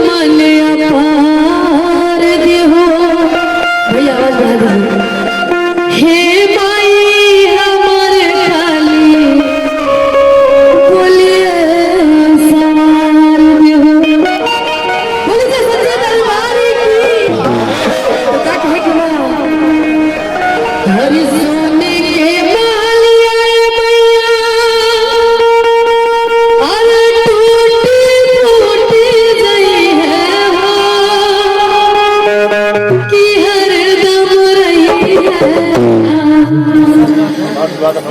मन अपार देहो भैया आवाज बढ़ा दो। हे माई हमर काली बोलिए सवार देहो बोलिए सच्चे दरबार की क्या कहे कि ना हरि सोने के मालिया मैया अरे टूटी टूटी गई है हो कि हरदम रही है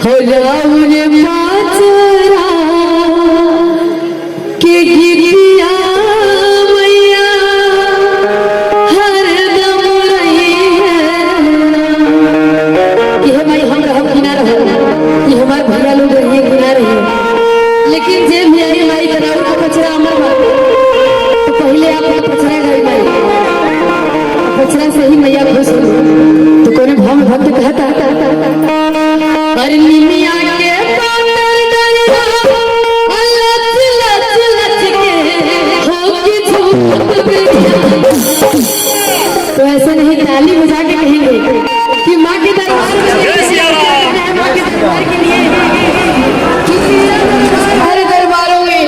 हो जाऊं रे पाचरा के गिरिया मैया हरदम रही है कि हे भाई हम रहब कि ना रहब कि हमारे भैया लोग रहिए कि ना रहिए लेकिन जे भी आई माई कराऊ का कचरा अमर बा तो पहले आप कचरा गई माई कचरा से ही मैया खुश हो तो कोने भाव में भक्त कहता अरे निमिया के पातर डरिया लच लच लच के हो कि झूठ बेटिया तो ऐसे नहीं ताली बजा के कहेंगे कि माँ के दरबार में माँ के दरबार के लिए हर दरबारों में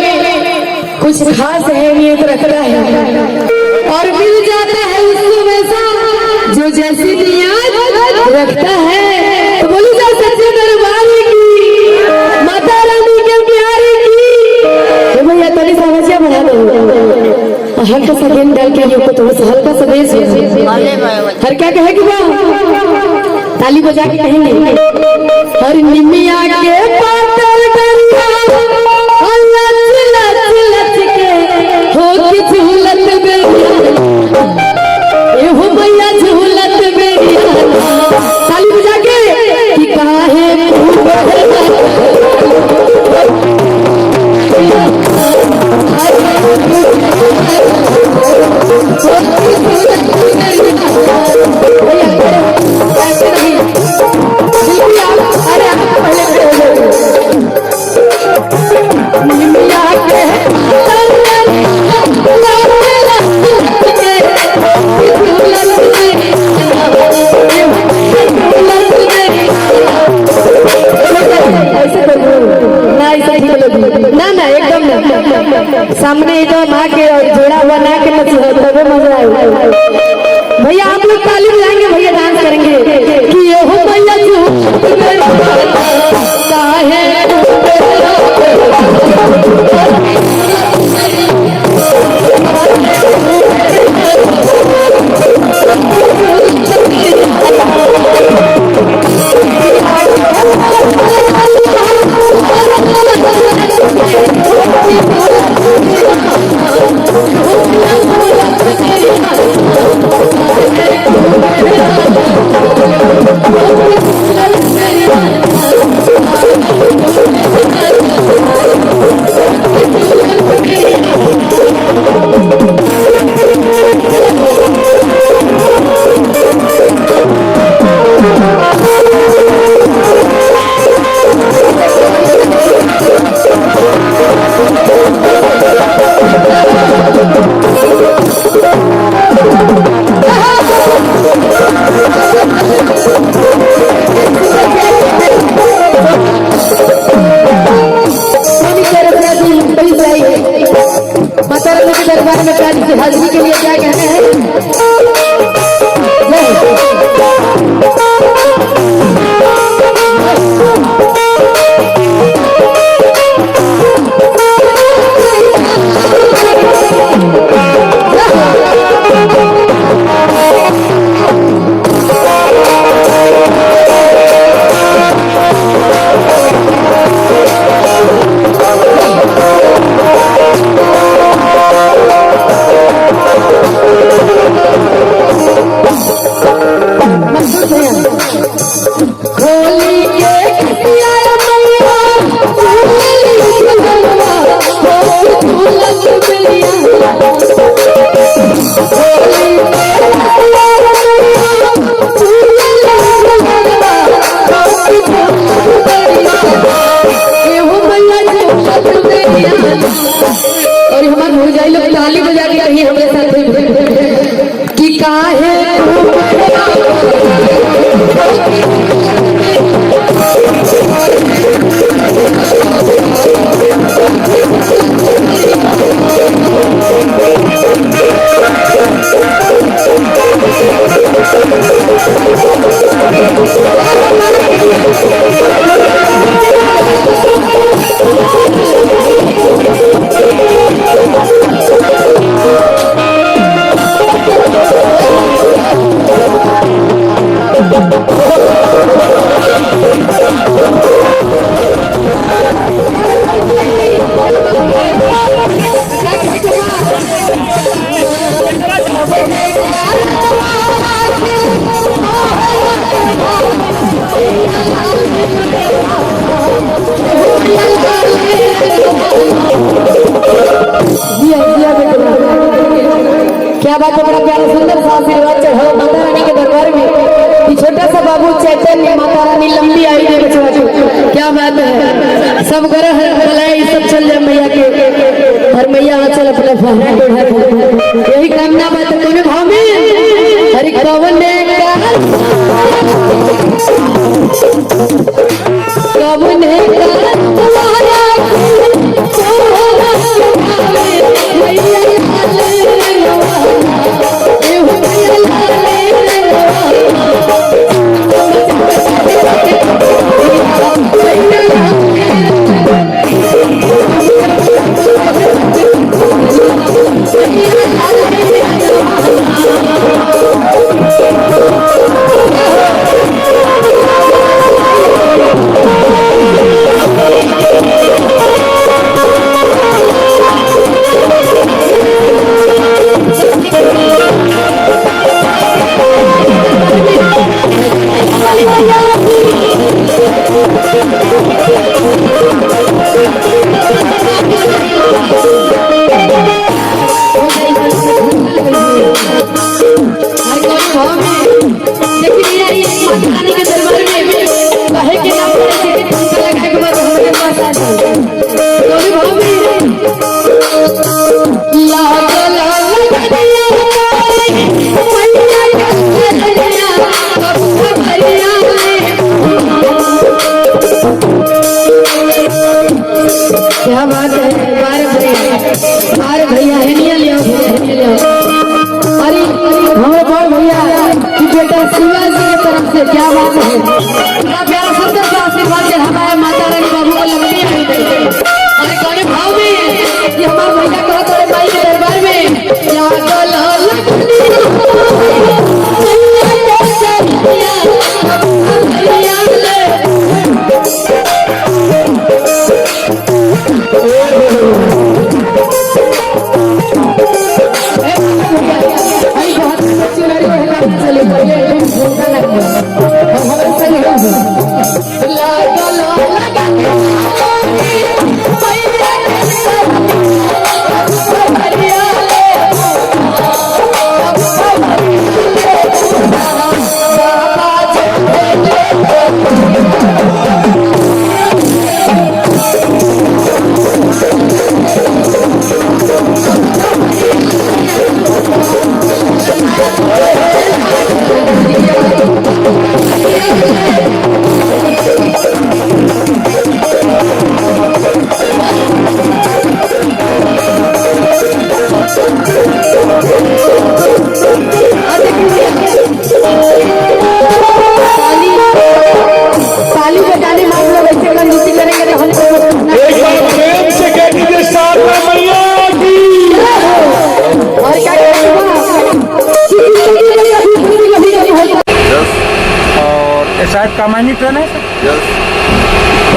कुछ खास अहमियत रखता है और मिल जाता है उसको वैसा जो जैसी नियत रखता है। तो बोली जा सच्चे दरबार की माता रानी के प्यारे की भैया तनी समझिए बढ़ा दो हल्का सा गेंद डाल के थोड़ा सा हल्का सा बेस हर क्या कहेगी बा ताली बजा के कहेंगे हर निमिया के पातर डरिया लच लच लच के हो कि झूलत बेरिया ए हो मैया झूलत बेरिया ताली बजा के कि काहे सामने एकदम माँ के जोड़ा हुआ ना के तबे मजा आए भैया आप लोग ताली बजाएंगे भैया डांस करेंगे कि ये हो भैया दरबार में हाजिरी के लिए क्या कहते हैं की कहीं हमारे साथ कि काहे क्या बात है, बड़ा प्यारा सुंदर सा आशीर्वाद चढ़ाओ माता रानी के दरबार में। ये छोटा सा बाबू चैतन्य, माता रानी लंबी आई है बचवा को। क्या बात है, सब ग्रह भलाई सब चल जाए मैया के, हर मैया चल अपना फहरा बढ़ा, यही कामना बात है कोने भाव में। हरि कवन ने कवन है क्या बात है, बार भैया है नहीं लिया अरे हमारे बड़ भैया की बेटा शिवा जी की तरफ से। क्या बात है, बड़ा प्यारा सुंदर सा आशीर्वाद है हमारे माता रानी बाबू को लंबी है। अरे कौन भाव में ये हमारे भैया कहा थोड़े भाई के दरबार में या शायद कामायनी ट्रेन है सर।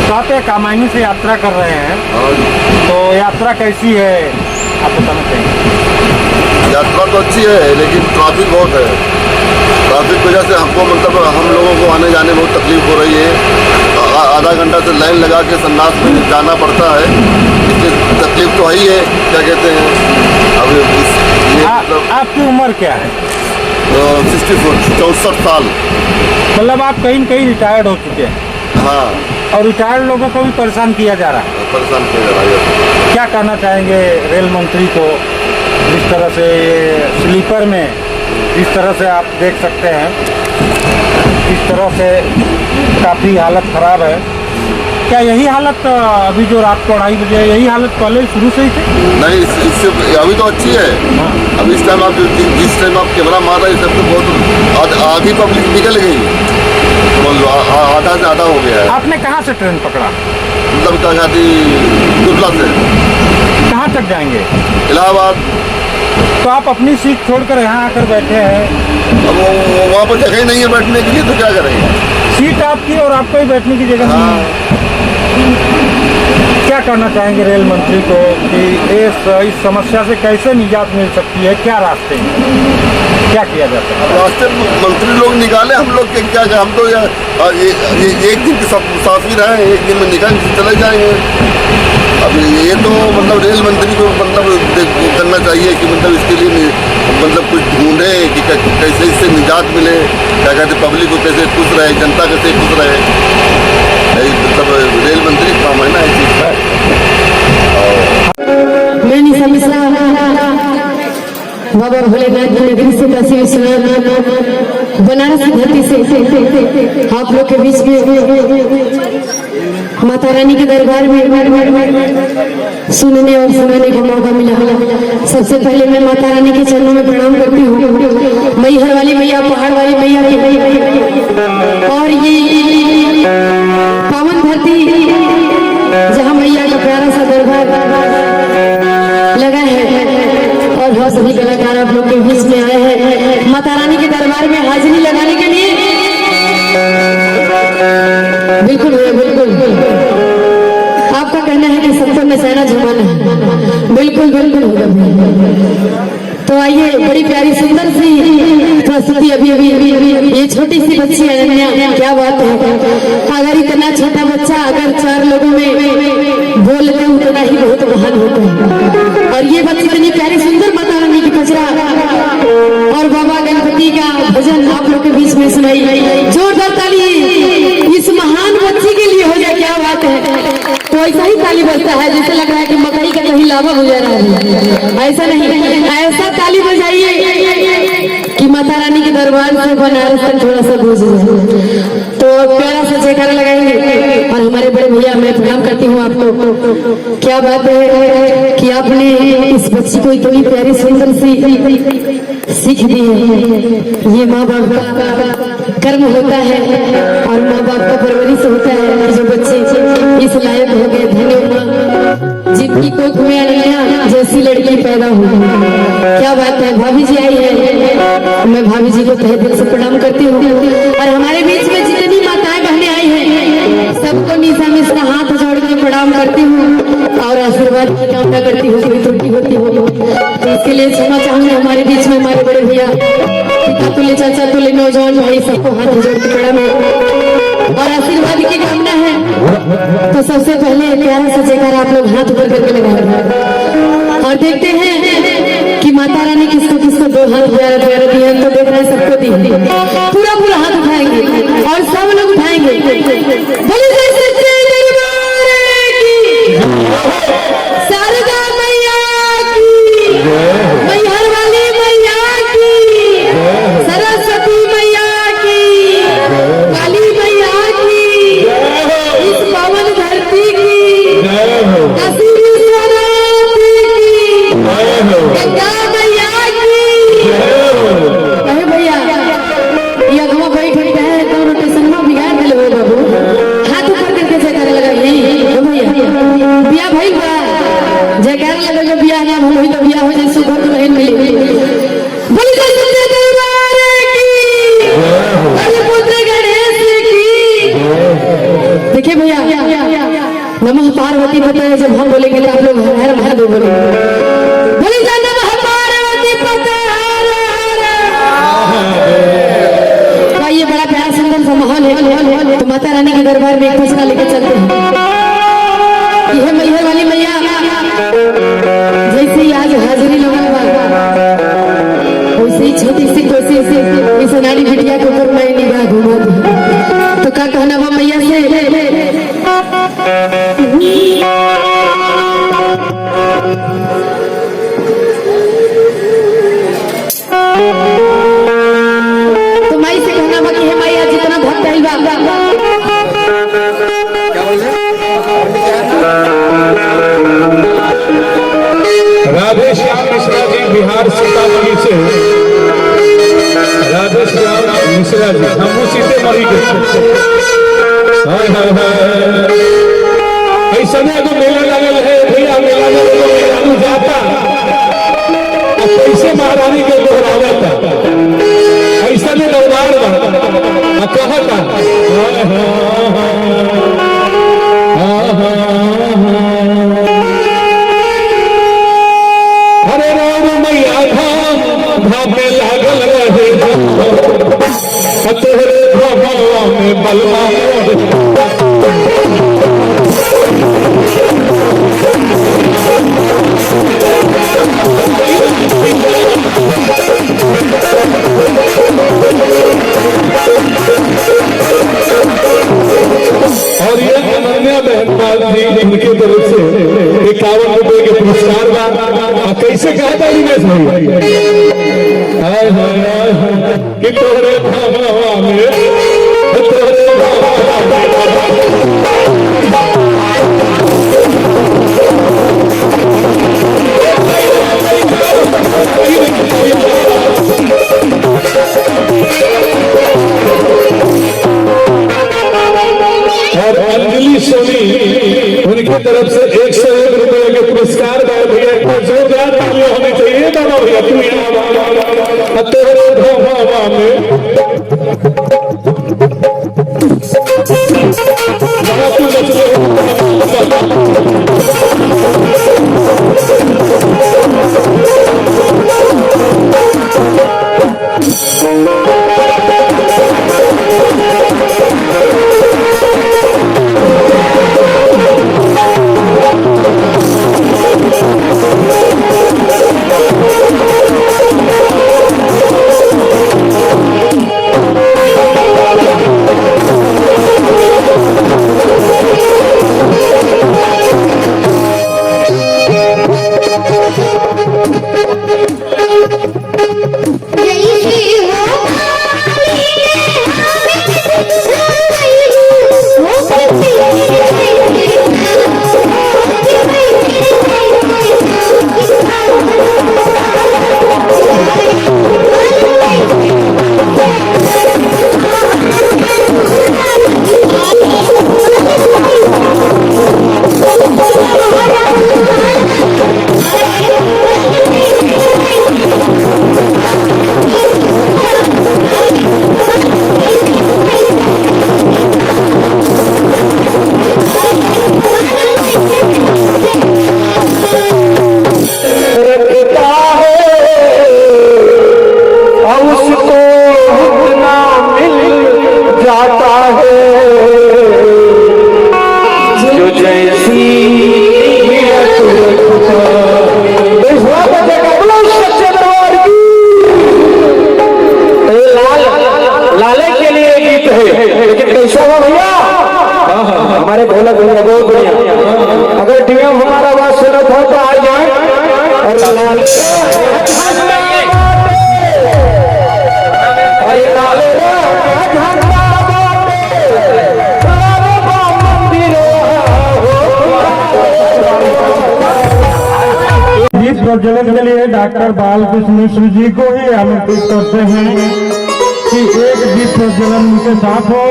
तो आप कामायनी से यात्रा कर रहे हैं, तो यात्रा कैसी है आप बताना चाहिए। यात्रा तो अच्छी है लेकिन ट्रैफिक बहुत है। ट्रैफिक की वजह से हमको मतलब हम लोगों को आने जाने में बहुत तकलीफ हो रही है। आधा घंटा से लाइन लगा के संन्यास में जाना पड़ता है, इसलिए तकलीफ तो ही है। क्या कहते हैं अब मतलब आपकी उम्र क्या है? 64 साल। मतलब आप कहीं न कहीं रिटायर्ड हो चुके हैं। हाँ, और रिटायर्ड लोगों को भी परेशान किया जा रहा है। परेशान किया जा रहा है। क्या कहना चाहेंगे रेल मंत्री को जिस तरह से ये स्लीपर में इस तरह से आप देख सकते हैं, इस तरह से काफ़ी हालत ख़राब है। क्या यही हालत अभी जो रात को 2:30 बजे है, यही हालत पहले शुरू से ही थी? नहीं, इससे अभी तो अच्छी है। अब इस टाइम आप जिस टाइम आप कैमरा मार रहे हैं, सब तो बहुत आधी पब्लिक निकल गई, आधा से आधा हो गया है। आपने कहाँ से ट्रेन पकड़ा? मतलब क्या कहती दुबला से। कहाँ तक जाएंगे? इलाहाबाद। तो आप अपनी सीट छोड़कर यहाँ आकर बैठे हैं। अब वहाँ पर जगह ही नहीं है बैठने के लिए, तो क्या करेंगे? सीट आपकी और आपको ही बैठने की जगह नहीं है। क्या कहना चाहेंगे रेल मंत्री को कि इस समस्या से कैसे निजात मिल सकती है? क्या रास्ते हैं, क्या किया जा सकता है? रास्ते मंत्री लोग निकाले, हम लोग के क्या, हम तो एक दिन की मुसाफिर हैं, एक दिन में निकल चले जाएंगे। अब ये तो मतलब रेल मंत्री को मतलब करना चाहिए कि मतलब इसके लिए मतलब कुछ ढूंढे कि कैसे इससे निजात मिले, क्या कहते पब्लिक को कैसे खुश रहे, जनता कैसे खुश रहे। मतलब रेल मंत्री का काम है ना इस चीज़ का। मैं निशा मिश्रा बाबा भोलेनाथ की नगरी से काशी विश्वनाथ बनारस की धरती से आप लोग के बीच में माता रानी के दरबार में सुनने और सुनाने का मौका मिला। सबसे पहले मैं माता रानी के चरणों में प्रणाम करती हूँ। मैहर वाली मैया, पहाड़ वाली मैया की, और ये पावन धरती जहाँ मैया का प्यारा सा दरबार लगा है, और बहुत सभी कलाकार आप लोग के बीच में आए हैं माता रानी के दरबार में हाजिरी लगाने के लिए। बिल्कुल बिल्कुल, आपका कहना है कि सबको नचाना झुमाना है, बिल्कुल बिल्कुल होगा। तो आइए, बड़ी प्यारी सुंदर सी प्रस्तुति अभी ये छोटी सी बच्ची अनन्या, क्या बात है। अगर इतना छोटा बच्चा अगर 4 लोगों में बोल दे उतना ही बहुत महान होता है। और ये बच्ची इतनी प्यारी सुंदर माता रानी की पचरा और बाबा गणपति का भजन आप लोग के बीच में सुनाई। जोरदार ताली इस महान बच्ची के लिए हो जाए, क्या बात है। तो ऐसा ही ताली बजता है जैसे लग रहा है कि मकई का कहीं लावा गुजरा है, ऐसा नहीं, ऐसा ताली बजाइए कि माता रानी के दरबार से बनारस तक थोड़ा सा गूंज जाए। तो प्यारा सा जयकारा लगाएंगे। और हमारे बड़े भैया, मैं प्रणाम करती हूँ आपको। क्या बात है कि आपने इस बच्ची को इतनी प्यारी सुंदर सी सीख दी है। ये माँ बाप का कर्म होता है और माँ बाप का परवरिश होता है। जो बच्चे इस लायक हो गए, धन्य माँ जिनकी कोख में अनन्या जैसी लड़की पैदा हुई। क्या बात है। भाभी जी आई है, मैं भाभी जी को तहे दिल से प्रणाम करती हूँ। और हमारे बीच में जितनी माताएं बहनें आई हैं, सबको निशा मिश्रा हाथ जोड़ के प्रणाम करती हूँ और आशीर्वाद की कामना करती हूँ। कोई त्रुटि होती हो तो इसके लिए क्षमा चाहूंगी। हमारे बीच में हमारे बड़े भैया, पिता तुल्य, चाचा तुल्य, नौजवान भाई, सबको हाथ जोड़ के प्रणाम है और आशीर्वाद की कामना है। तो सबसे पहले प्यारा सा जयकारा आप लोग हाथ ऊपर करके लगाएंगे और देखते हैं कि माता रानी किसको किसको 2 हाथ प्यारा प्यारा दिए। तो देख रहे हैं सबको दी, पूरा पूरा हाथ उठाएंगे और सब लोग उठाएंगे। बोलिए जय सच्चे दरबार की, शारदा मैया की, मैहर वाली मैया की, सरस्वती मैया की, काली मैया की, इस पावन धरती की, काशी विश्वनाथ की, गंगा मैया की। कहे भैया बिहार सीतामढ़ी से राजेश मिश्रा जी, हम सीतामढ़ी के ऐसा एगो मेला लगल है भैया, मेला में मेहरानू जाता कैसे महारानी के दोहरावता, ऐसा में दौड़ार कहता हरे राम मैया धाम धाम में लागल रहे तोहरे भगवा में बलवा और ये अनन्या बहनपाल जी इनके तरफ से 51 रुपए के पुरस्कार बा। कैसे कहता दिनेश भाई, हाय हाय हाय कि तोहरे भावा में तोहरे और अंजलि सोनी उनकी तरफ से 101 रुपए के पुरस्कार भैया, जोरदार तालियां होनी चाहिए बाबा भैया। तू यहाँ तेरे भावा में प्रज्वलन के लिए डॉक्टर बालकृष्ण मिश्र जी को ही आमंत्रित करते हैं कि एक दीप प्रज्वलन उनके साथ हो।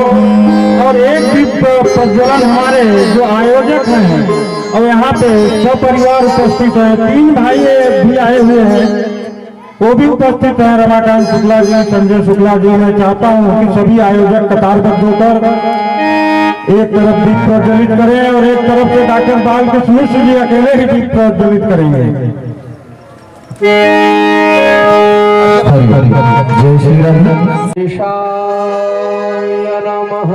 और एक दीप प्रज्वलन हमारे जो आयोजक हैं और यहाँ पे सब परिवार उपस्थित है, 3 भाई भी आए हुए हैं, वो भी उपस्थित हैं, रमाकांत शुक्ला जी, संजय शुक्ला जी। मैं चाहता हूँ कि सभी आयोजक कतारबद्ध होकर एक तरफ दीप प्रज्वलित करें और एक तरफ से डॉक्टर बालकृष्ण मिश्र जी अकेले ही दीप प्रज्वलित करेंगे। जय श्री राम। नमः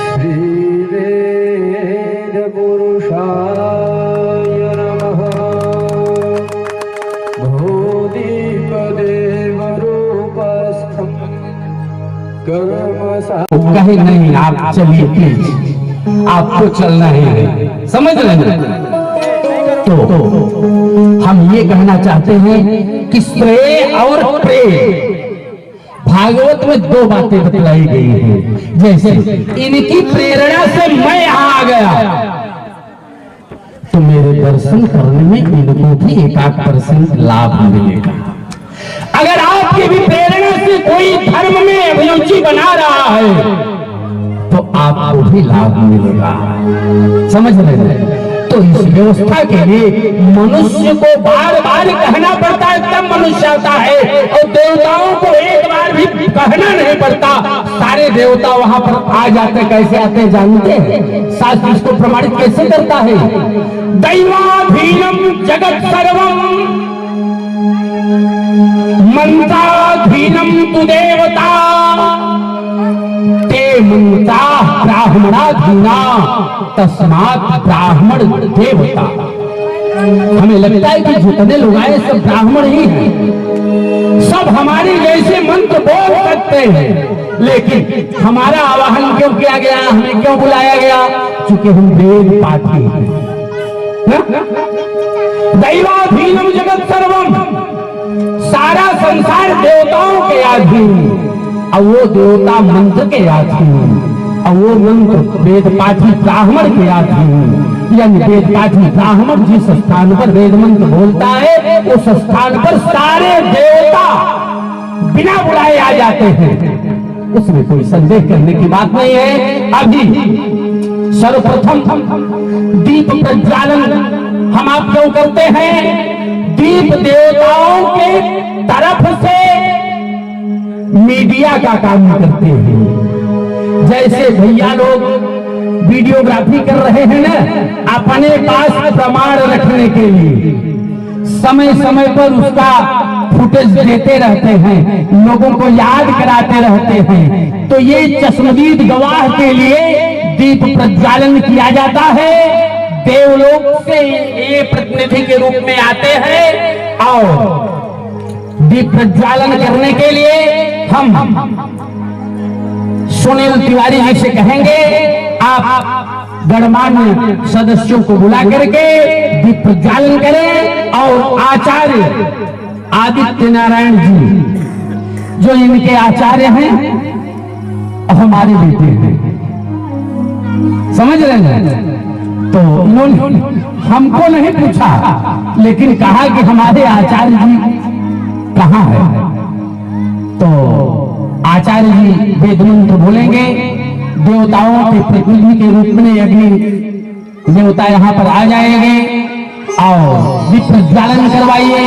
श्री वेद पुरुषाय नमः भूदीप देव रूपस्थं कर्म कहे नहीं, आप चलिए प्लीज, आपको चलना है, समझ रहे हैं? तो हम ये कहना चाहते हैं कि श्रेय और प्रेम भागवत में 2 बातें बतलाई गई है। जैसे इनकी प्रेरणा से मैं आ गया, तो मेरे दर्शन करने में इनको भी 1% लाभ मिलेगा। अगर आपकी भी प्रेरणा से कोई धर्म में अभिरुचि बना रहा है तो आपको भी लाभ मिलेगा। समझ रहे हैं? तो इस व्यवस्था के लिए मनुष्य को बार बार कहना पड़ता है, तब मनुष्य आता है, और देवताओं को एक बार भी कहना नहीं पड़ता, सारे देवता वहां पर आ जाते। कैसे आते हैं जानते हैं? शास्त्र इसको प्रमाणित कैसे करता है? दैवाधीनम जगत सर्वम मंत्राधीनम तु देवता ते मंत्रा ब्राह्मणाधीना तस्मात् ब्राह्मण देवता। हमें लगता है कि जितने लोग आए सब ब्राह्मण ही हैं, सब हमारे जैसे मंत्र बोल सकते हैं, लेकिन हमारा आवाहन क्यों किया गया, हमें क्यों बुलाया गया? क्योंकि हम वेद पाठी हैं। दैवाधीनम जगत सर्वम, सारा संसार देवताओं के अधीन, और वो देवता मंत्र के अधीन, और वो मंत्र वेद पाठी ब्राह्मण के अधीन। यानी वेद पाठी ब्राह्मण जिस स्थान पर वेद मंत्र बोलता है उस स्थान पर सारे देवता बिना बुलाए आ जाते हैं। उसमें कोई संदेह करने की बात नहीं है। अभी सर्वप्रथम दीप प्रज्वालन हम आप क्यों करते हैं? दीप देवताओं के तरफ से मीडिया का काम करते हैं। जैसे भैया लोग वीडियोग्राफी कर रहे हैं ना, अपने पास प्रमाण रखने के लिए समय समय पर उसका फुटेज देते रहते हैं, लोगों को याद कराते रहते हैं। तो ये चश्मदीद गवाह के लिए दीप प्रज्वालन किया जाता है। देवलोक से ये प्रतिनिधि के रूप में आते हैं और दीप प्रज्वालन करने के लिए हम सुनील तिवारी जी से कहेंगे, आप गणमान्य सदस्यों को बुला करके दीप प्रज्वालन करें। और आचार्य आदित्य नारायण जी जो इनके आचार्य हैं हमारे बेटे हैं, समझ रहे हैं? तो इन्होंने हमको नहीं पूछा, लेकिन कहा कि हमारे आचार्य जी कहाँ है। तो आचार्य जी वेद मंत्र बोलेंगे, देवताओं के प्रतिनिधि के रूप में अग्नि देवता यहाँ पर आ जाएंगे और दीप प्रज्वालन करवाइए,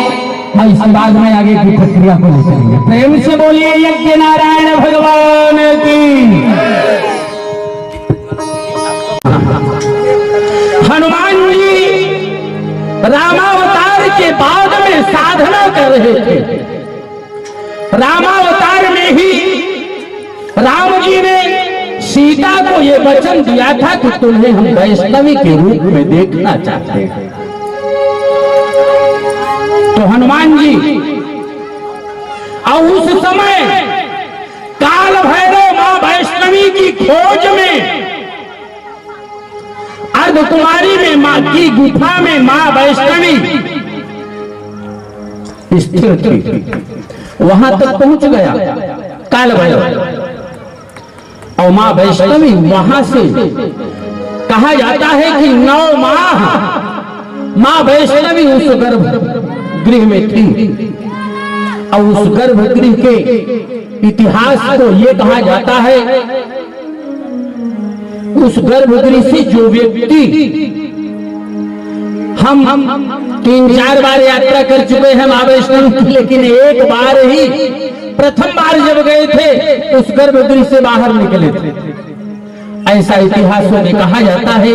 और इसके बाद में आगे की प्रक्रिया को लेकर प्रेम से बोलिए यज्ञ नारायण भगवान की। हनुमान जी रामावतार के बाद में साधना कर रहे थे। रामावतार में ही राम जी ने सीता को यह वचन दिया था कि तुम्हें हम वैष्णवी के रूप में देखना चाहते हैं। तो हनुमान जी और उस समय काल भैरव मां वैष्णवी की खोज में अर्धकुमारी में मां की गुफा में मां वैष्णवी स्थिर थी। वहां तक पहुंच गया काल भैरव, और मां वैष्णवी वहां से कहा जाता है कि 9 माह मां वैष्णवी उस गर्भगृह में थी। और उस गर्भगृह के इतिहास को यह कहा जाता है, उस गर्भगृह से जो व्यक्ति हम 3-4 बार यात्रा कर चुके हैं मां वैष्णवी की, लेकिन एक बार ही प्रथम बार जब गए थे उस गर्भगृह से बाहर निकले थे। ऐसा इतिहासों में कहा जाता है।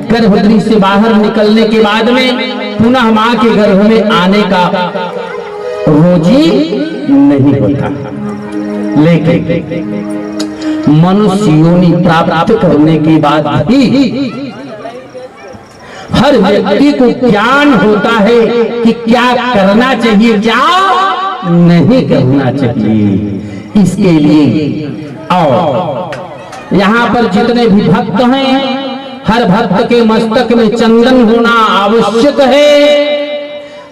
गर्भगृह से बाहर निकलने के बाद में पुनः मां के गर्भ में आने का रोजी नहीं होता, लेकिन मनुष्य योनि प्राप्त करने के बाद ही हर व्यक्ति को ज्ञान होता है कि क्या करना चाहिए, क्या नहीं करना चाहिए। इसके लिए और यहाँ पर जितने भी भक्त हैं, हर भक्त के मस्तक में चंदन होना आवश्यक है।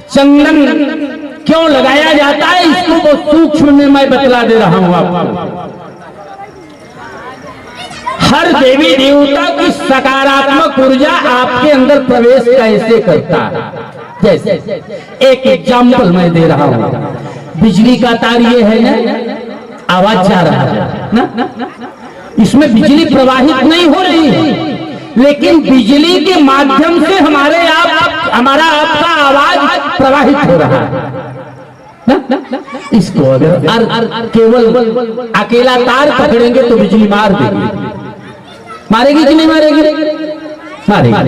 चंदन क्यों लगाया जाता है इसको बहुत सूक्ष्म में मैं बतला दे रहा हूं आपको। हर देवी देवता की सकारात्मक ऊर्जा आपके अंदर प्रवेश कैसे करता है। जैसे एक एग्जाम्पल मैं दे रहा हूं, बिजली का तार ये है ना, आवाज जा रहा है ना, इसमें बिजली प्रवाहित नहीं हो रही है, लेकिन बिजली के माध्यम से हमारा आपका आवाज प्रवाहित हो रहा है ना? इसको अगर केवल अकेला तार पकड़ेंगे तो बिजली मार देगी, मारेगी कि नहीं मारेगी? मारेगी।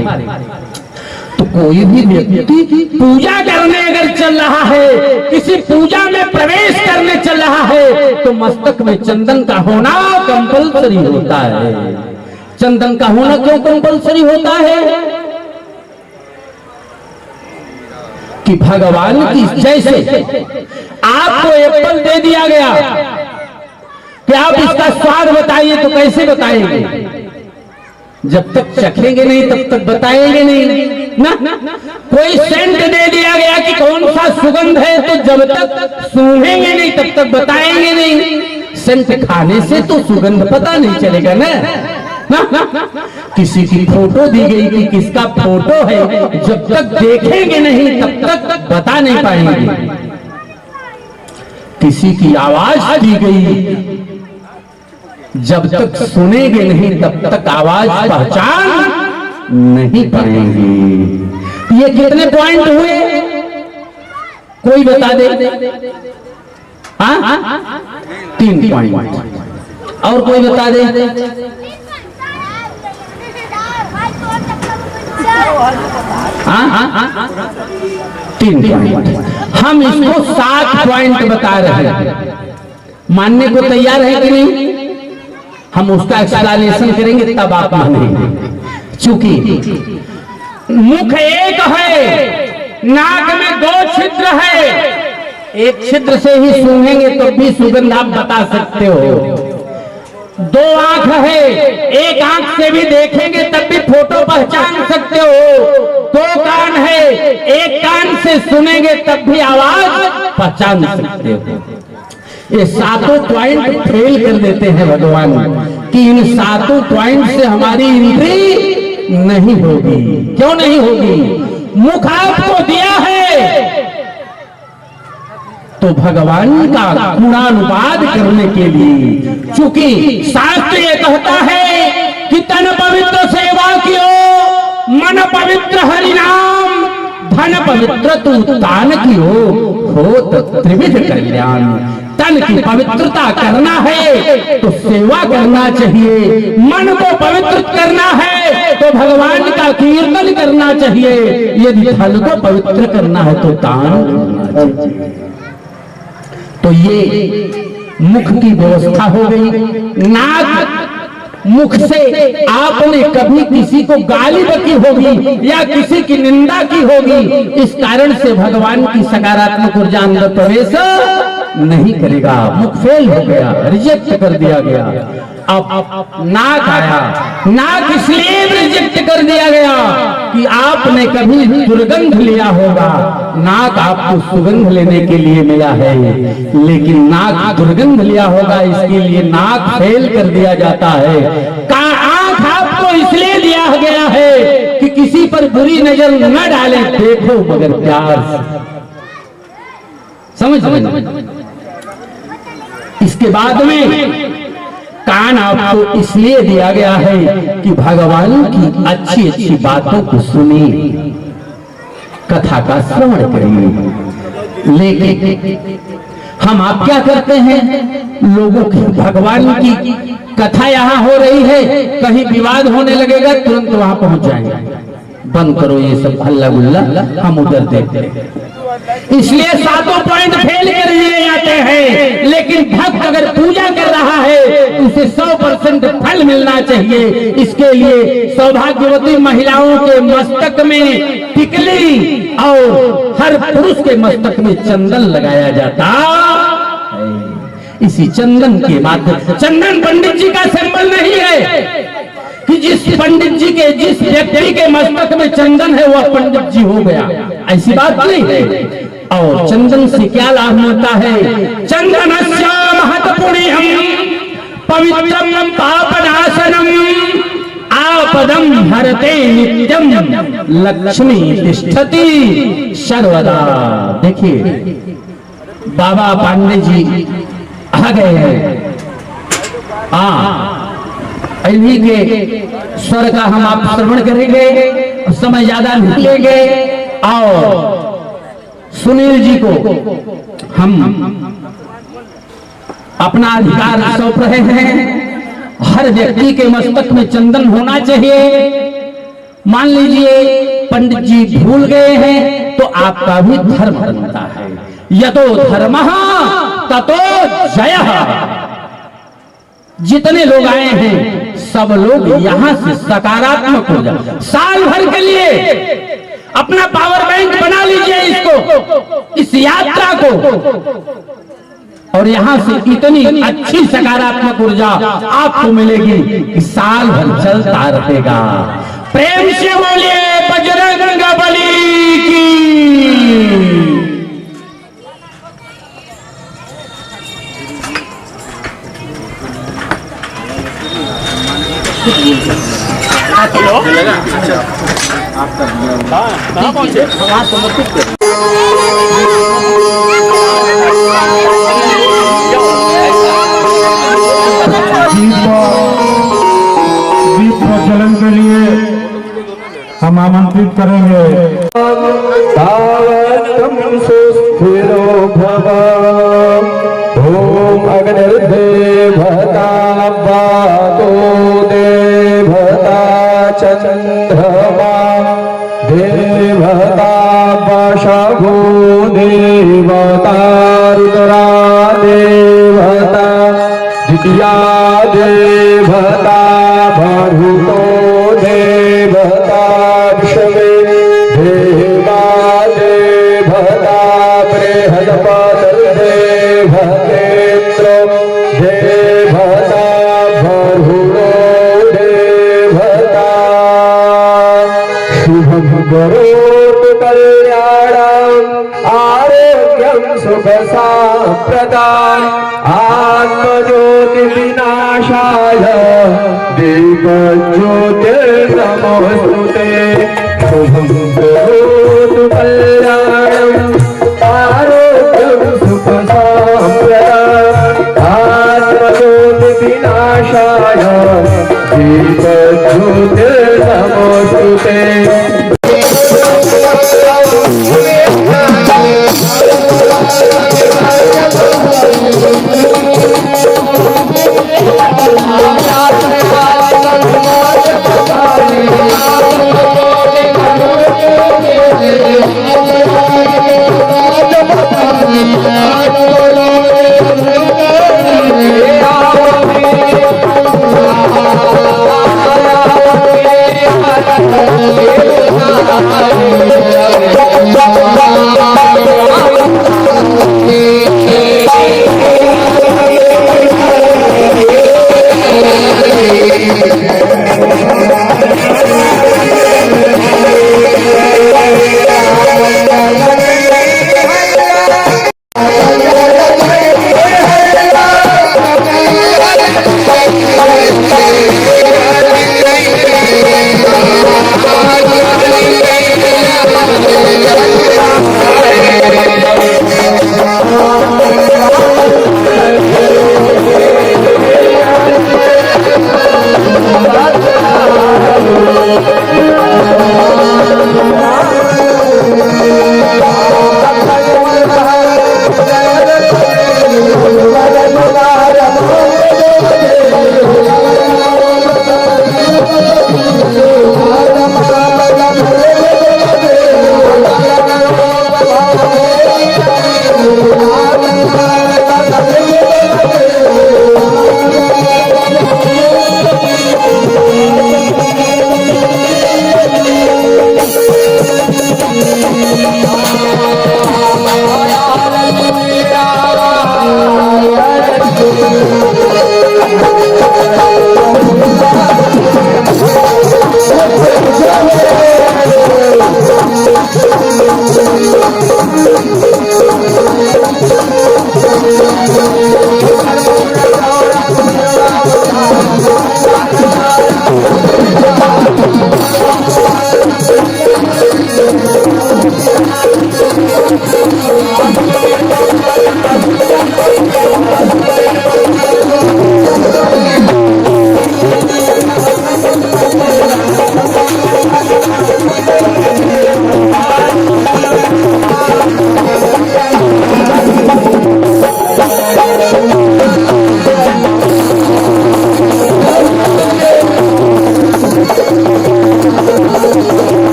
तो कोई भी व्यक्ति पूजा करने अगर चल रहा है, किसी पूजा में प्रवेश करने चल रहा है, तो मस्तक में चंदन का होना कंपलसरी होता है। चंदन का होना क्यों कंपलसरी होता है? कि भगवान की जैसे आपको एप्पल दे दिया गया कि आप इसका स्वाद बताइए, तो कैसे बताएंगे? जब तक चखेंगे नहीं तब तक बताएंगे नहीं ना। कोई सेंट दे दिया गया कि कौन सा सुगंध है, तो जब तक सूंघेंगे नहीं तब तक बताएंगे नहीं। सेंट खाने से तो सुगंध पता नहीं चलेगा ना। किसी की फोटो दी गई कि किसका फोटो है, जब तक देखेंगे नहीं तब तक बता नहीं पाएंगे। किसी की आवाज दी गई, जब तक सुनेंगे नहीं तब तक आवाज पहचान नहीं पाएंगे। ये कितने पॉइंट हुए, कोई बता दे? हाँ, 3 पॉइंट। और कोई बता दे? हाँ, 3 पॉइंट। हम इसको 7 पॉइंट बता रहे हैं। मानने को तैयार है कि नहीं? हम उसका एक्सप्लेनेशन करेंगे तब आप मानेंगे। चूंकि मुख एक है, नाक में 2 छिद्र है, एक छिद्र से ही सूंघेंगे तो भी सुगंध आप बता सकते हो। 2 आंख है, एक आंख से भी देखेंगे तब भी फोटो पहचान सकते हो। 2 कान है, एक कान से सुनेंगे तब भी आवाज पहचान सकते हो। ये 7 पॉइंट फेल कर देते हैं भगवान कि इन 7 पॉइंट से हमारी एंट्री नहीं होगी। क्यों नहीं होगी? मुख आपको दिया है तो भगवान का गुणानुवाद करने के लिए, चूंकि शास्त्र ये कहता है कि तन पवित्र सेवा कियो, मन पवित्र हरिनाम, धन पवित्र तू दान कियो, हो त्रिविध कल्याण। तन की पवित्रता करना है तो सेवा करना चाहिए, मन को पवित्र करना है तो भगवान का कीर्तन करना चाहिए, यदि धन को पवित्र करना है तो दान करना चाहिए। तो ये मुख की व्यवस्था हो गई। नाक, मुख से आपने कभी किसी को गाली बकी होगी या किसी की निंदा की होगी, इस कारण से भगवान की सकारात्मक ऊर्जा अंदर प्रवेश नहीं करेगा। मुख फेल हो गया, रिजेक्ट कर दिया गया। अब नाक आया, नाक इसलिए रिजेक्ट कर दिया गया कि आपने कभी दुर्गंध लिया होगा। नाक आपको सुगंध लेने के लिए मिला है, लेकिन नाक दुर्गंध लिया होगा, इसके लिए नाक फेल कर दिया जाता है। आंख आपको इसलिए दिया गया है कि किसी पर बुरी नजर न डाले, देखो मगर प्यार से। समझ रहे? इसके बाद में कान आपको इसलिए दिया गया है कि भगवान की अच्छी अच्छी बातों को सुनिए, कथा का श्रवण करिए। लेकिन हम आप क्या करते हैं, लोगों की भगवान की कथा यहाँ हो रही है, कहीं विवाद होने लगेगा तुरंत वहां पहुंच जाएंगे, बंद करो ये सब हल्ला गुल्ला, हम उधर देखते हैं। इसलिए 7 पॉइंट फेल कर दिए जाते हैं। लेकिन भक्त अगर पूजा कर रहा है तो उसे 100% फल मिलना चाहिए। इसके लिए सौभाग्यवती महिलाओं के मस्तक में टिकली और हर पुरुष के मस्तक में चंदन लगाया जाता है। इसी चंदन के माध्यम, चंदन पंडित जी का सिंबल नहीं है कि जिस पंडित जी के, जिस व्यक्ति के मस्तक में चंदन है वह पंडित जी हो गया, ऐसी बात नहीं है। और चंदन से क्या लाभ मिलता है? चंदनस्य महत् पुण्यम पवित्रम पापनाशनम आपदम हरते नित्यम लक्ष्मी तिष्ठति सर्वदा। देखिए बाबा पांडे जी आ गए हैं। इन्हीं के स्वर का हम आप श्रवण करेंगे, समय ज्यादा नहीं लेंगे। और सुनील जी को हम अपना अधिकार सौंप रहे हैं। हर व्यक्ति के मस्तक में चंदन होना चाहिए। मान लीजिए पंडित जी भूल गए हैं तो आपका भी धर्म बनता है। यतो धर्मः ततो जयः। जितने लोग आए हैं सब लोग यहां से सकारात्मक हो जाए। साल भर के लिए अपना पावर बैंक बना लीजिए इसको, इस यात्रा को, और यहां से इतनी अच्छी सकारात्मक ऊर्जा आपको मिलेगी कि साल भर चलता रहेगा। प्रेम से बोलिए बजरंग बली की। दीप प्रज्वलन के लिए हम आमंत्रित करेंगे। तावत्तं सुस्थिरो भव। ॐ अग्निर्देवता वातो देवता चन्द्रमा देवता वशभो देवता रुद्रा देवता द्वितीया देवता भूतो देवता विषमे देवा देवता बृहस्पतिर्देवतेन्द्रो देवता वरुणो देवता। शुभं करोतु कल्याणम् आरोग्यं सुखसाम्प्रदाम् आत्मज्योतिर्विनाशाय दीपज्योतिर्नमोस्तुते। शुभं करोतु कल्याणम् आरोग्यं सुखसाम्प्रदाम् आत्मज्योतिर्विनाशाय दीपज्योतिर्नमोस्तुते। Thank you.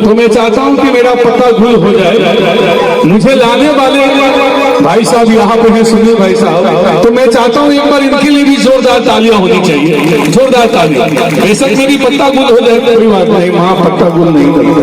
तो मैं चाहता हूं कि मेरा पत्ता गुल हो जाए। मुझे लाने वाले भाई साहब यहाँ पे हैं, सुनील भाई साहब, तो मैं चाहता हूं एक बार इनके लिए भी जोरदार तालियां होनी चाहिए, जोरदार तालियां। बेशक मेरी पत्ता गुल हो जाए कोई बात नहीं, वहां पत्ता गुल नहीं करते।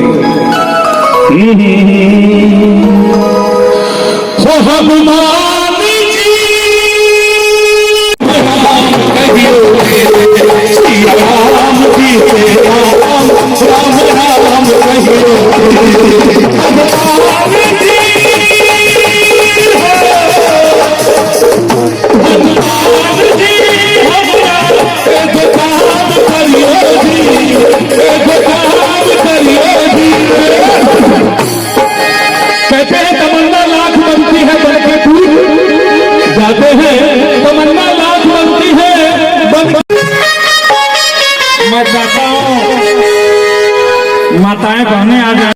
कहते हैं तमन्ना लाख बनती है बनके टूट जाते हैं, तमन्ना लाख बनती है मैं चाहता हूँ माताएं बहनें आ जाए।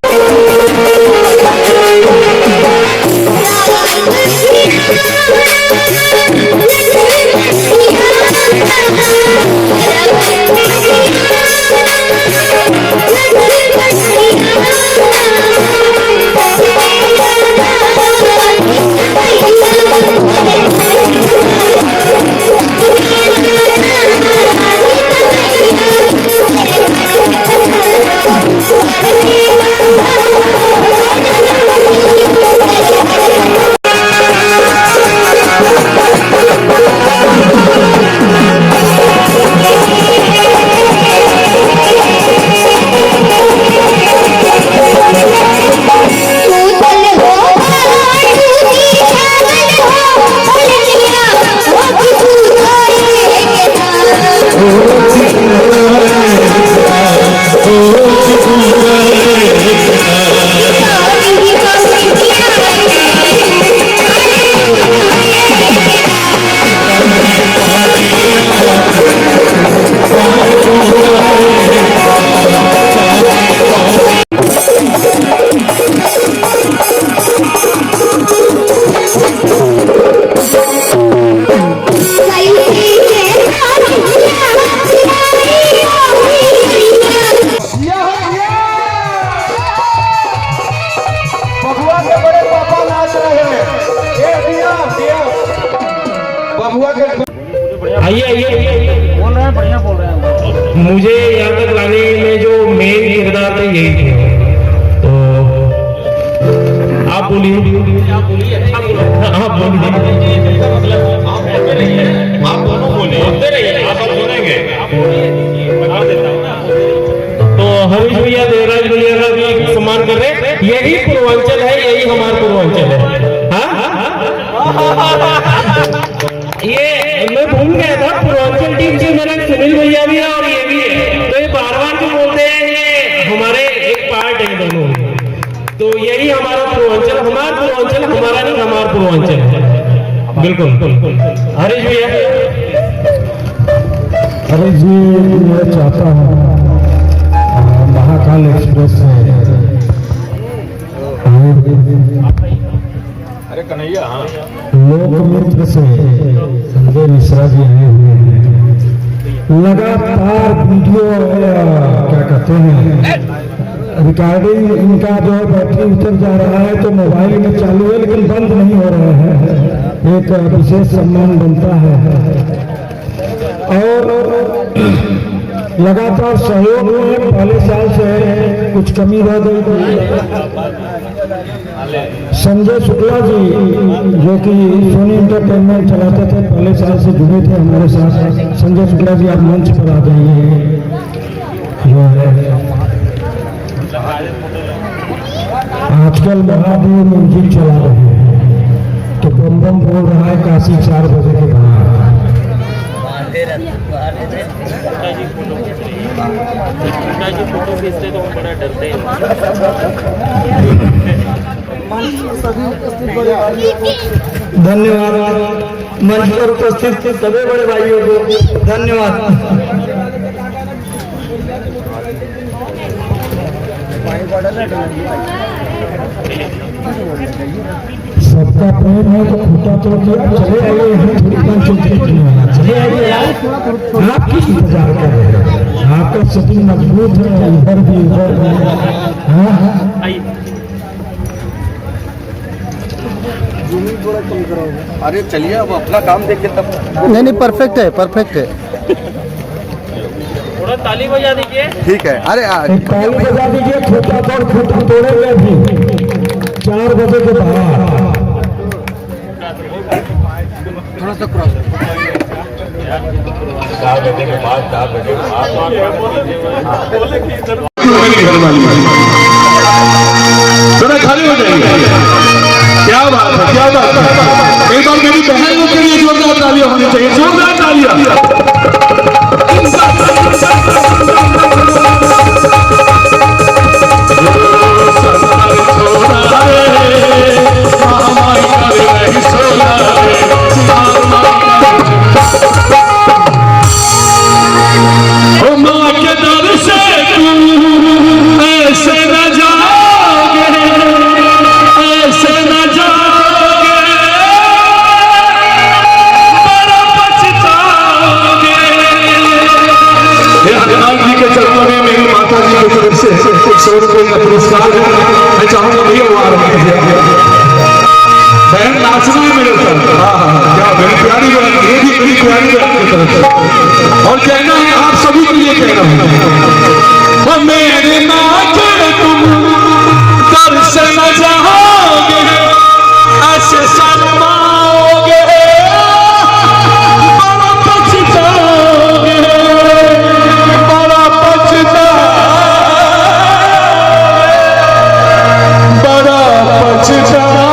आइए आइए, बोल रहे हैं, बढ़िया बोल रहे हैं। मुझे यहाँ तक लाने में जो मेन किरदार थे यही थे, तो आप बोलिए। आप बोलिए, आप दोनों बोलिए, बोलते रहिए, आप सुनेंगे। तो हरीश भैया, देवराज भैया का भी सम्मान कर रहे हैं। यही पूर्वांचल है, यही हमारा पूर्वांचल है। ये मैं भूल गया था, पूर्वांचल टीम से मेरा सुनील भैया भी है और ये भी है, तो ये बार बार जो बोलते हैं ये हमारे एक पार्ट है दोनों। तो यही हमारा पूर्वांचल, हमारा पूर्वांचल, हमारा नहीं, हमारा पूर्वांचल है। बिल्कुल हरीश भैया। अरे जी, मैं चाहता हूँ महाकाल एक्सप्रेस से लोकमित्र से संजय मिश्रा जी आए हुए हैं। लगातार वीडियो क्या कहते हैं रिकॉर्डिंग इनका जो है बैटरी उतर जा रहा है, तो मोबाइल में चालू है लेकिन बंद नहीं हो रहा है। एक विशेष सम्मान बनता है और लगातार सहयोग में पहले साल से कुछ कमी रह गई। संजय शुक्ला जी जो कि सोनी एंटरटेनमेंट चलाते थे, पहले साल से जुड़े थे हमारे साथ। संजय शुक्ला जी आप मंच पर आ जाइए। जो है आजकल महादेव म्यूजिक चला रहे हैं तो बम बम बोल रहा है काशी 4 बजे के बाद। फोटो खींचते तो हम बड़ा डरते हैं। धन्यवाद मंच पर उपस्थित सभी बड़े भाइयों को धन्यवाद। सबका प्रेम है तो खूटा तोड़ दिया। चले आइए, चले आइए, आप किस इंतजार कर रहे हैं? आपका शरीर मजबूत है, इधर भी उधर भी। हाँ अरे चलिए अब अपना काम देखिए तब। नहीं परफेक्ट है, परफेक्ट है। थोड़ा ताली बजा दीजिए। ठीक है। अरे ताली बजा दीजिए। खूटा तोड़ेंगे भी 4 बजे के बाद। थोड़ा सा क्रॉस 4 बजे के बाद 4 बजे के बाद थोड़ा खाली हो जाएंगे। क्या बात है, क्या बात है। एक बार मेरी बहनों के लिए जोरदार तालियां होनी चाहिए, जोरदार तालियां। पुरस्कार मैं चाहूंगा भैया वो बहन नाचना है मेरे साथ। क्या मेरी प्यारी बहन, ये भी मेरी प्यारी बहन की तरफ से। और कहना है आप सभी के लिए कहना है, मेरे नाचे तुम कर से न जाओगे, ऐसे शर्माओगे, बड़ा पछताओगे, बड़ा पछताओगे, बड़ा पछताओगे।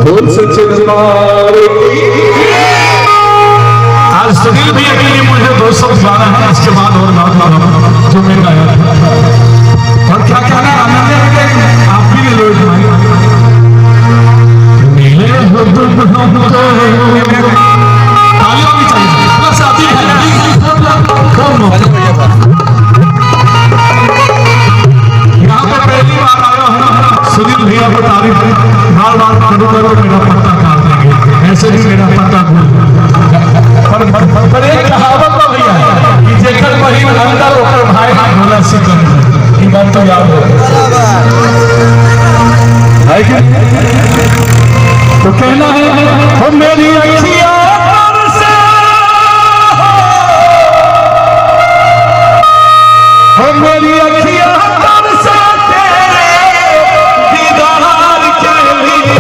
भूल से चिन्ह मारेगी। आज सुनील भैया के लिए मुझे 200 गाना है, इसके बाद और गाना जो मैं गाया था। और क्या कहना आनंद, आप भी लोग मिले हो तालियों की चाहिए बस आती है। यहाँ पर पहली बार आया हूँ, सुनील भैया को तारीफ बार बार करो मेरा पत्ता काट देंगे, ऐसे भी मेरा पत्ता पर एक कहावत तो भैया कि जेकर बहिन अंदर ओकर भाई भोला से कर, ये बात तो याद हो तो कहना है हो मेरी अखियां से, हो मेरी अखियां से तेरे दीदार के लिए।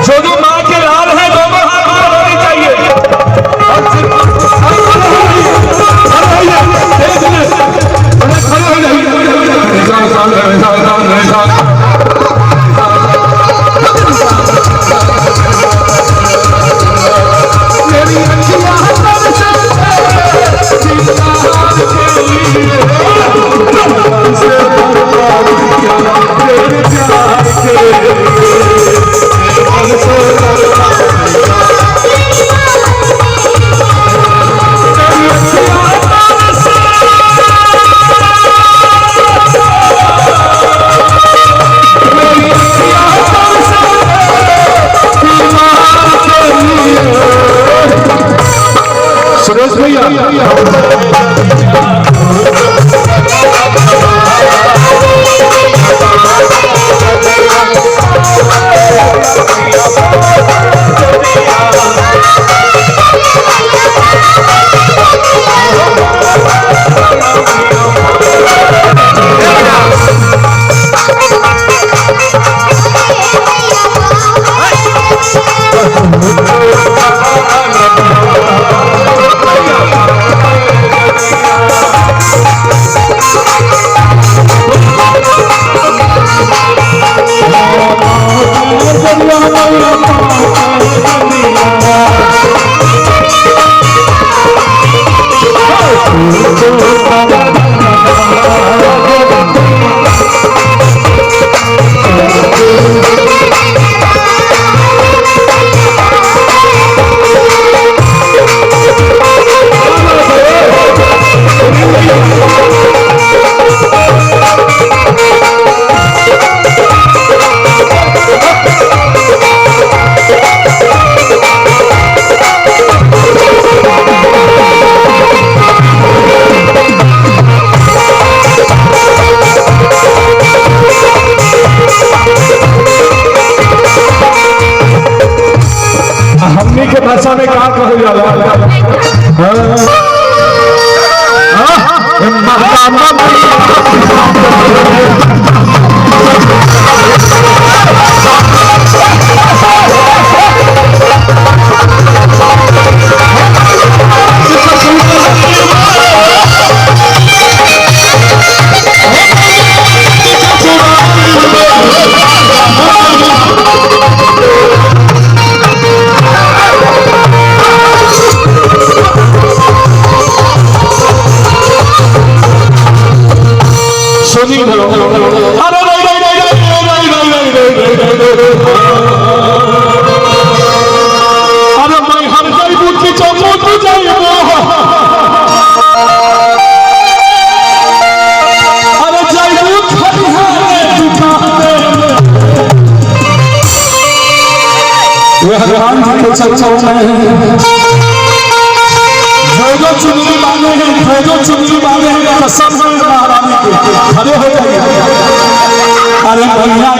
जो भी माँ के लाल है दोनों हाथ में होनी चाहिए। सुरेश भैया माने का कहल जाला हनुमान जी के चर्चा में जो चुनरी मांगे हैं जो चुनरी मांगे हैं कसम है महारानी के खड़े हो जाइए अरे मैया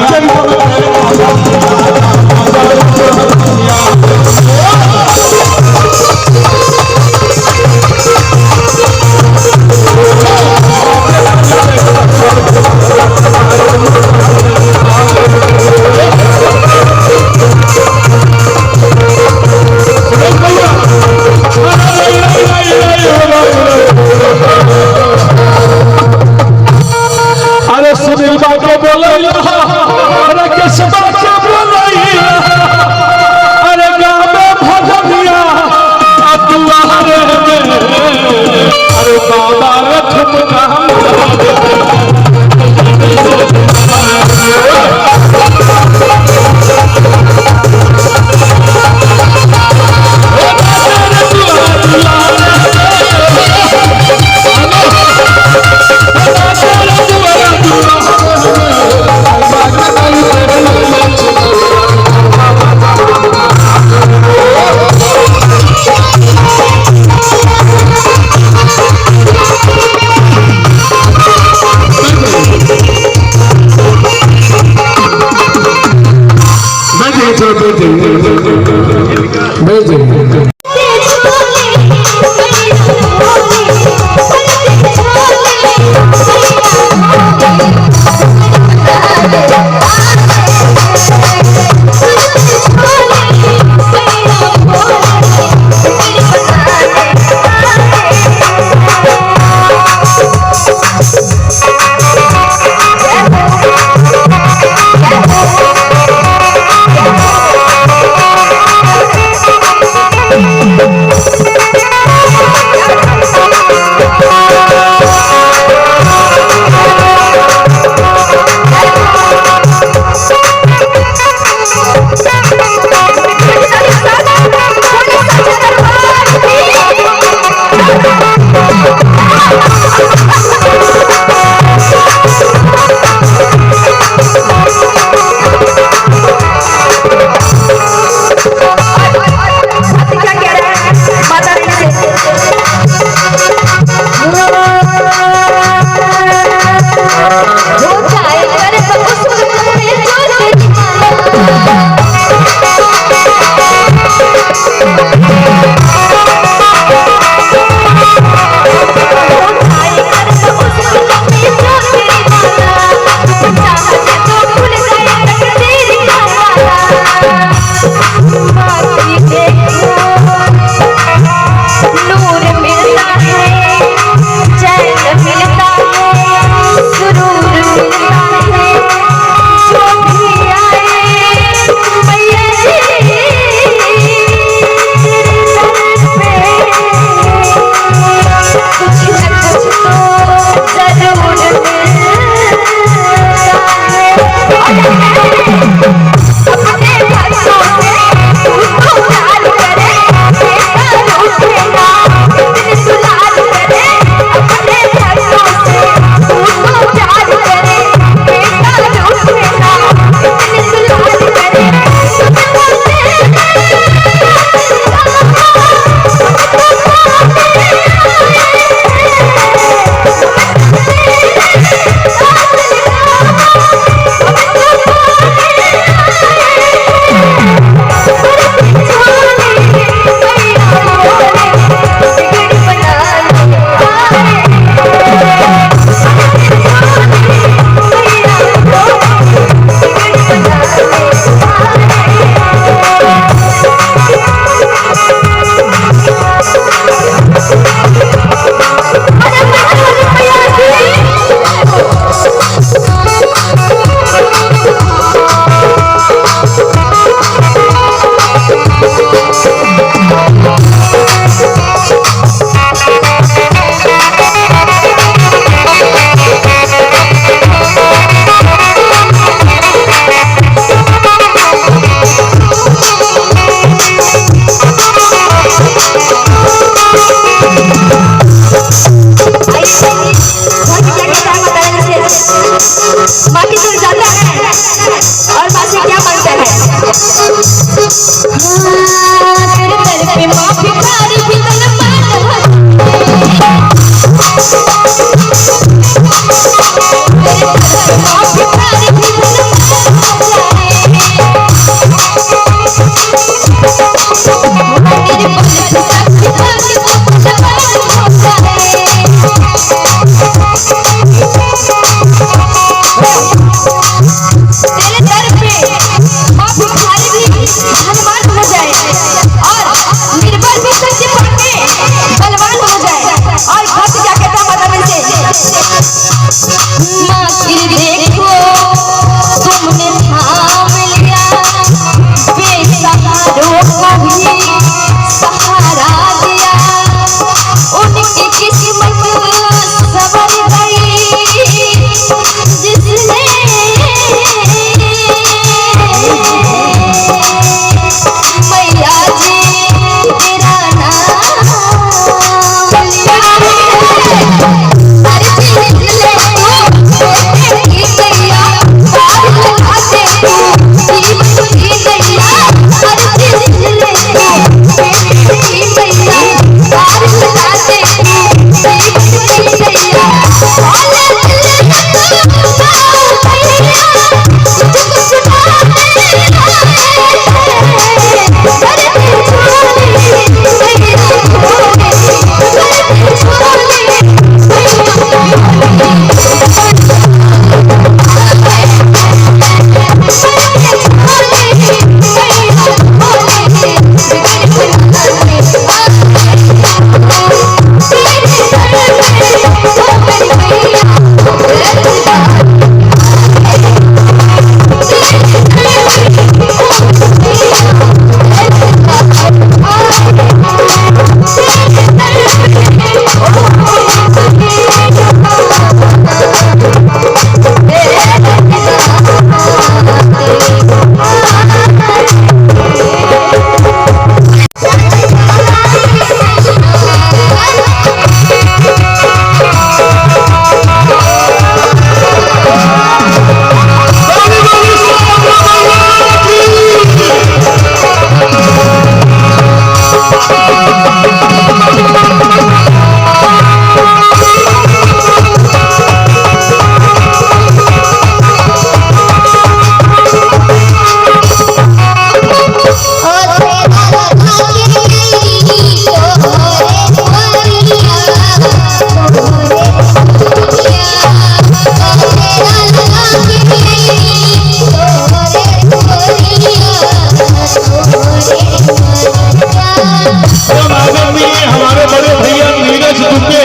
परम आदरणीय हमारे बड़े भैया नीरज दुबे,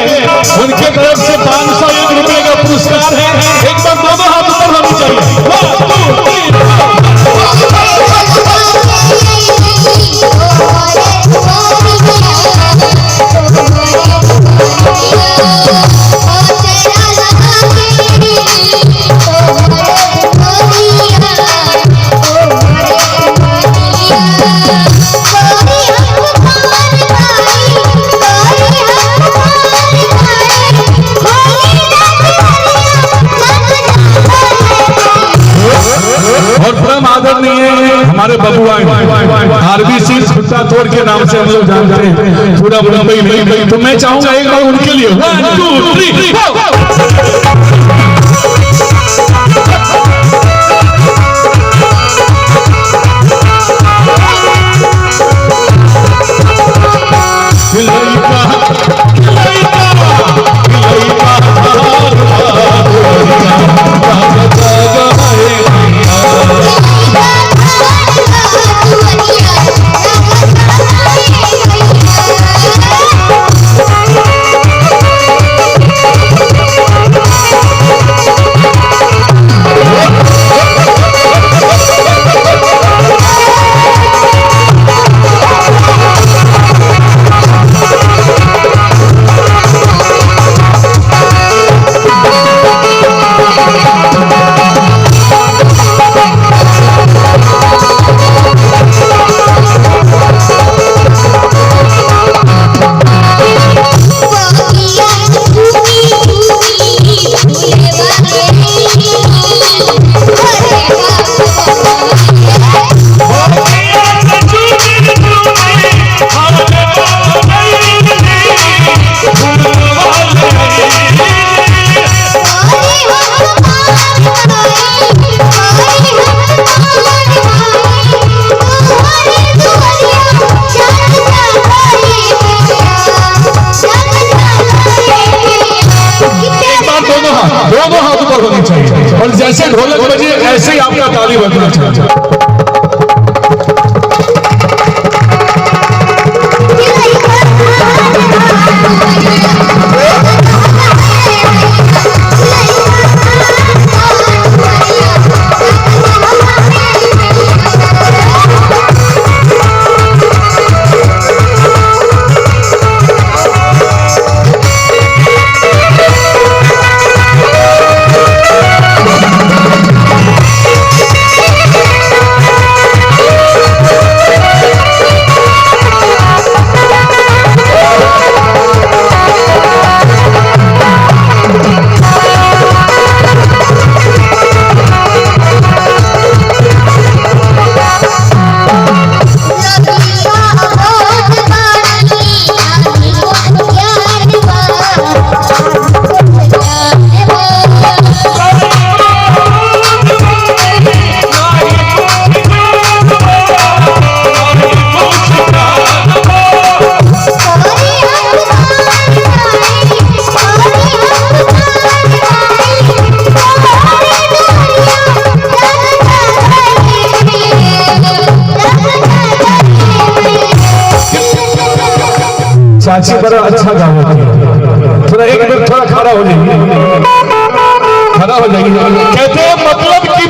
उनके तरफ से 501 रुपए का पुरस्कार है। एक बार दोनों हाथ ऊपर होनी चाहिए। 1 और परम आदरणीय हमारे बबुआ आरबी सिंह खुट्टा तोड़ के नाम से हम लोग जानते हैं पूरा मुंबई में, तो मैं चाहूंगा एक बार उनके लिए 1 2 3 दोनों हाथ ऊपर होनी चाहिए और जैसे ढोलक बजे ऐसे ही आपका ताली बजना चाहिए। चाची बड़ा अच्छा गाना थोड़ा एक मिनट थोड़ा खड़ा हो जाइए, खड़ा हो जाइए। कहते हैं मतलब कि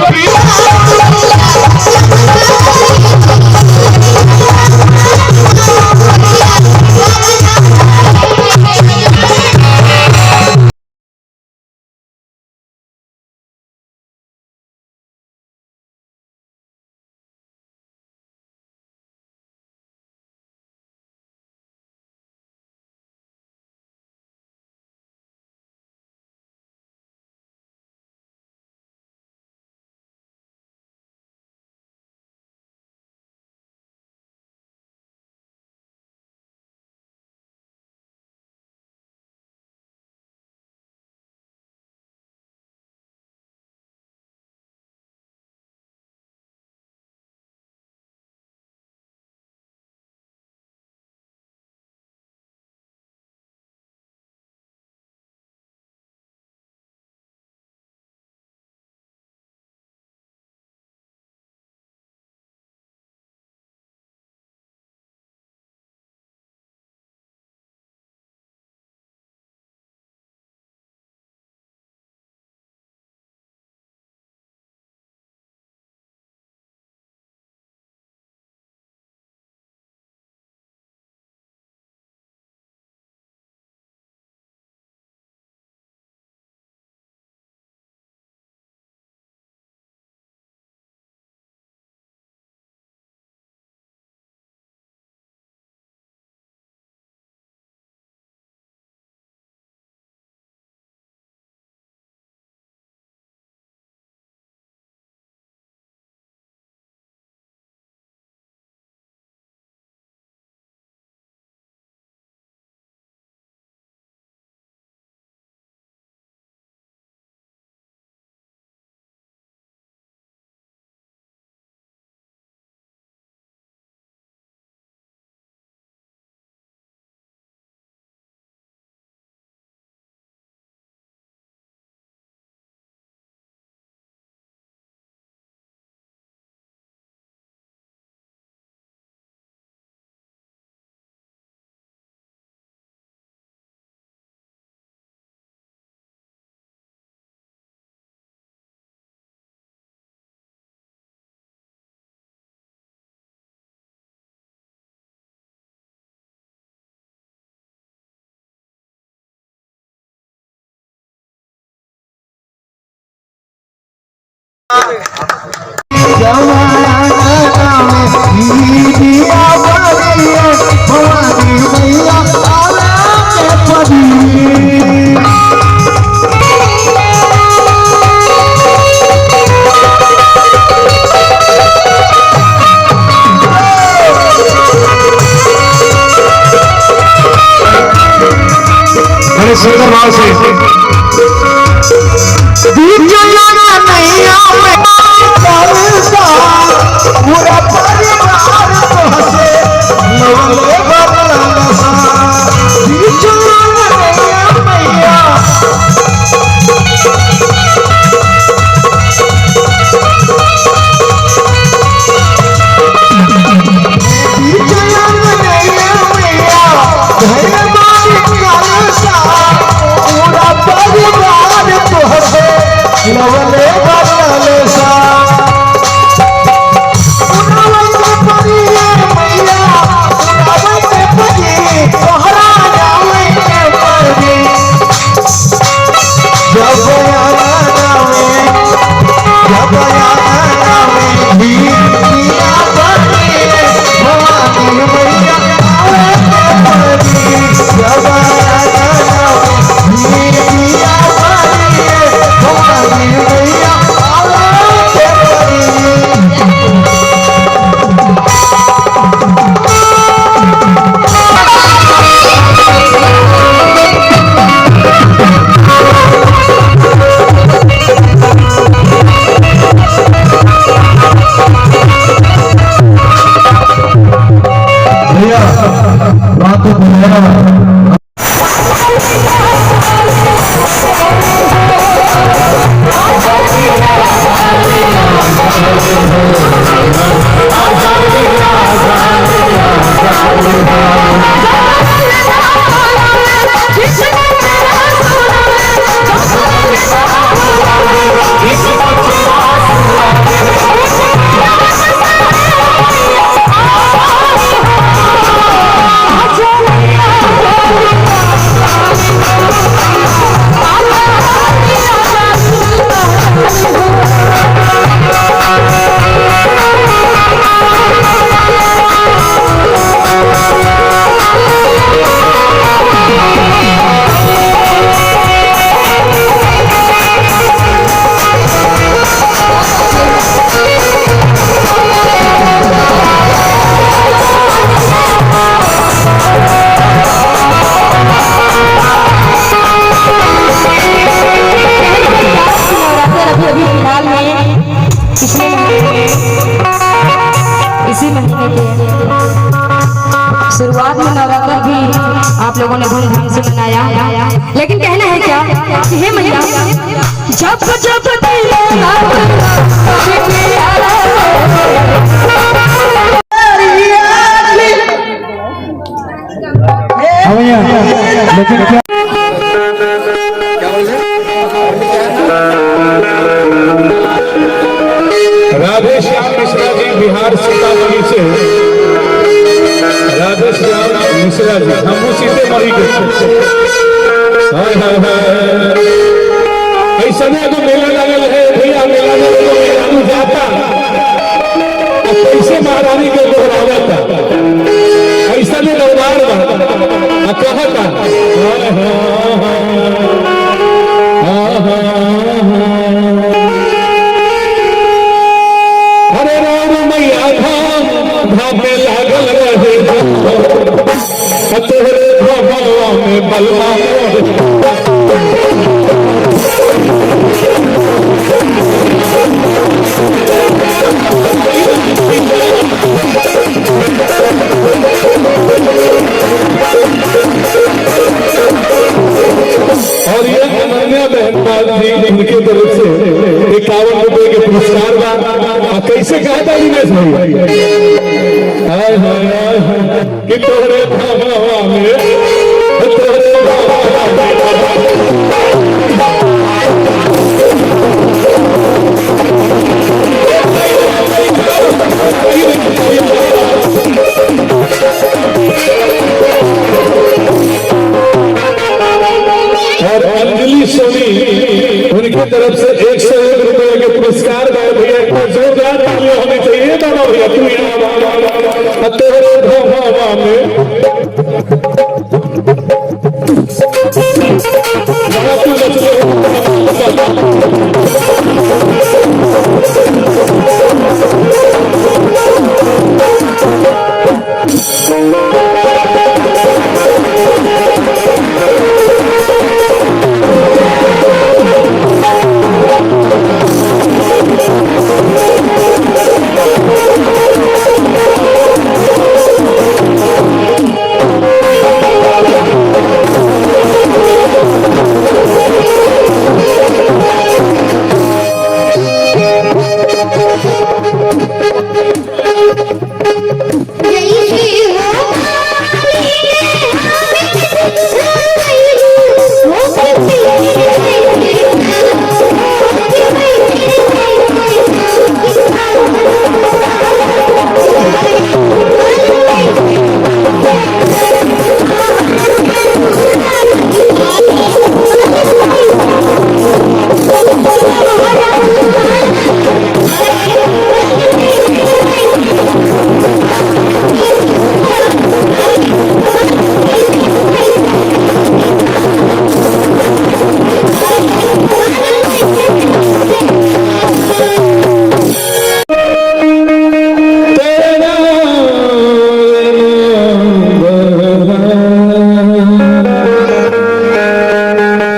बड़े सुंदर भाव से पूरा परिवार तो हंसे नवले बरसा मैया लवले बरले सा शुरुआत में नवरात्र भी आप लोगों ने धूमधाम से मनाया, लेकिन कहना है क्या कि हे मैया जब जब लेकिन क्या राधे श्याम मिश्रा जी बिहार सीतामढ़ी से, राधे श्याम मिश्रा जी हम सीतामढ़ी के ऐसा एगो मेला लगल है भैया, मेला में मेहरानू जाता कैसे महारानी के दोहरावता ऐसा ने दरबार कहता हरे राम मैया धाम धाम में लागल रहे तोहरे भगवा में बलवा और ये अनन्या बहन उनके तरफ से 51 रुपए के पुरस्कार बा। कैसे कहा था दिनेश भाई हाय हाय कि तोहरे भावा में तोहरे और अंजलि सोनी उनकी तरफ से 101 रुपए के पुरस्कार गए भैया, जोरदार तालियां होनी चाहिए बाबा भैया। तू यहाँ तोहरे भावा में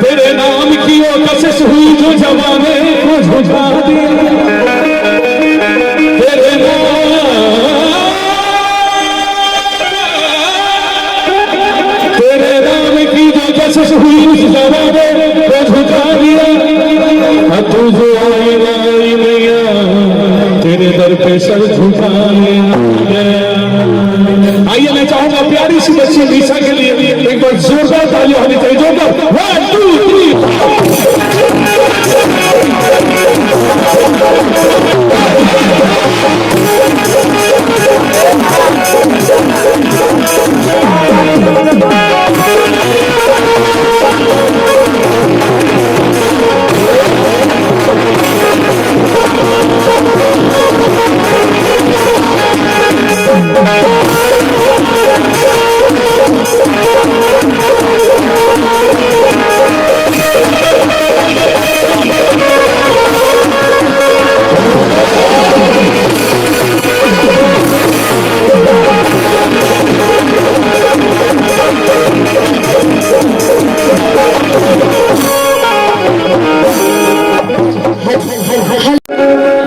तेरे नाम की वो कशिश हुई जो जमाने को झुझा दिया। तेरे नाम की जो कशिश हुई उस जमाने को झुझा दिया। तू जो आई मैया तेरे दर पे सर झुका लिया। आइए मैं चाहूंगा प्यारी सी बच्ची लीसा के लिए एक बार जोरदार तालियां होनी चाहिए। जोरदार 1 2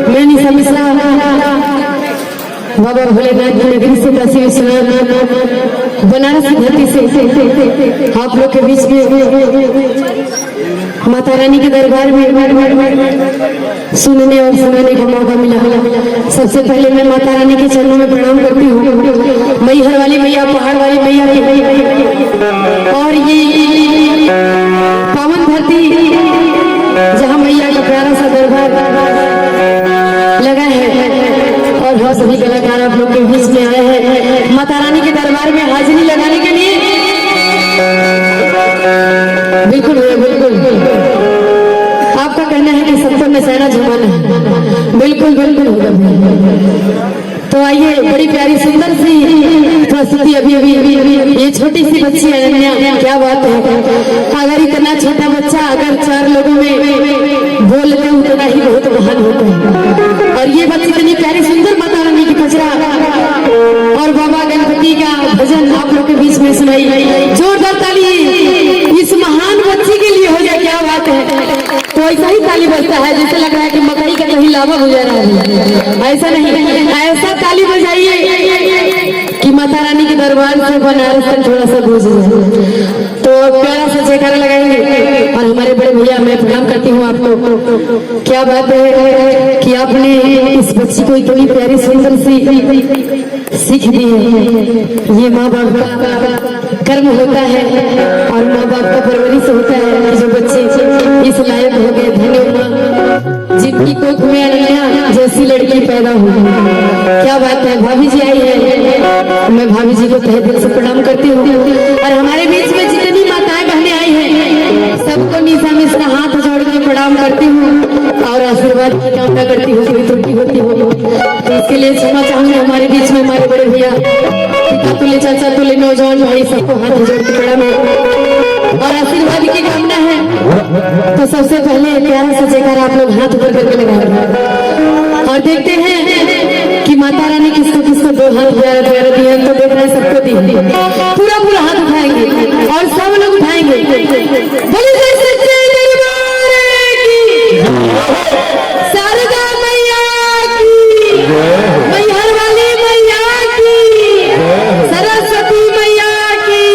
मैं निशा मिश्रा बाबा भोलेनाथ की नगरी से काशी विश्वनाथ बनारस की धरती से आप लोग के बीच में माता रानी के दरबार में सुनने और सुनाने का मौका मिला। सबसे पहले मैं माता रानी के चरणों में प्रणाम करती हूँ। मैहर वाली मैया, पहाड़ वाली मैया की और ये पावन धरती जहाँ मैया का प्यारा सा दरबार लगा है और बहुत सभी कलाकार आप लोग के बीच में आए हैं माता रानी के दरबार में हाजिरी लगाने के लिए। बिल्कुल बिल्कुल आपका कहना है कि सबको नशहरा जमाना है। बिल्कुल बिल्कुल होगा। तो आइए बड़ी प्यारी सुंदर सी प्रस्तुति अभी ये छोटी सी बच्ची अनन्या, क्या बात है। अगर इतना छोटा बच्चा अगर 4 लोगों में बोलते उतना ही बहुत महान होता है। और ये बच्ची इतनी प्यारी सुंदर माता रानी की पचरा और बाबा गणपति का भजन आप लोग के बीच में सुनाई। जोरदार ताली इस महान बच्ची के लिए हो जाए, क्या बात है। तो ऐसा ही ताली बजता है जैसे लग रहा है कि मकई का कहीं लावा हो जा रहा है। ऐसा नहीं, ऐसा ताली बजाइए कि माता रानी के दरबार से बनारस तक थोड़ा सा गूंज जाए। तो प्यारा सा जयकारा लगाएंगे और हमारे बड़े भैया मैं प्रणाम करती हूँ आपको। क्या बात है कि आपने इस बच्ची को इतनी प्यारी सुंदर सी सीख दी है। ये माँ बाप का कर्म होता है और माँ बाप का परवरिश होता है जो बच्चे इस लायक हो गए। धन्य माँ जिनकी कोख में अनन्या जैसी लड़की पैदा हुई। क्या बात है। भाभी जी आई है, मैं भाभी जी को तहे दिल से प्रणाम करती हूँ। और हमारे बीच में जितनी माताएं बहनें आई हैं सबको निशा मिश्रा हाथ जोड़ के प्रणाम करती हूँ और आशीर्वाद की कामना करती हूँ। कोई त्रुटि होती हो तो इसके लिए क्षमा चाहूंगी। हमारे बीच में हमारे बड़े भैया पिता तुल्य, चाचा तुल्य, नौजवान भाई सबको हाथ जोड़ के प्रणाम और आशीर्वाद की कामना है। तो सबसे पहले प्यारा सा जयकारा आप लोग हाथ ऊपर करके लगाएंगे और देखते हैं कि माता रानी किसको किसको 2 हाथ प्यारा प्यारा दिए। तो देख रहे हैं सबको दिए, पूरा पूरा हाथ उठाएंगे और सब लोग उठाएंगे। बोलिए जय सच्चे दरबार की, शारदा मैया की, मैहर वाली मैया की, सरस्वती मैया की,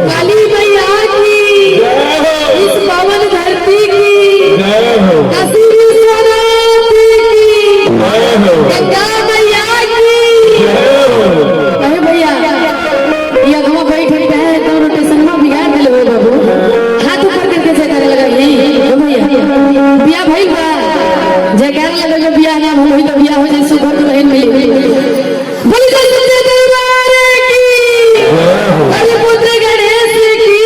काली मैया की, इस पावन धरती की, काशी विश्वनाथ की, गंगा मैया की। अरे भैया ये घुमा बैठ है तो रोटेशन में बिगाड़ दिल हो बाबू। हाथ ऊपर करके जयकारा लगाइए भैया। बिया भाई बा जयकारा लगा जो बिया ना भूल तो बिया हो जाए सुबह तो नहीं मिली। बोली जय सच्चे दरबार की, बड़े पुत्र गणेश की।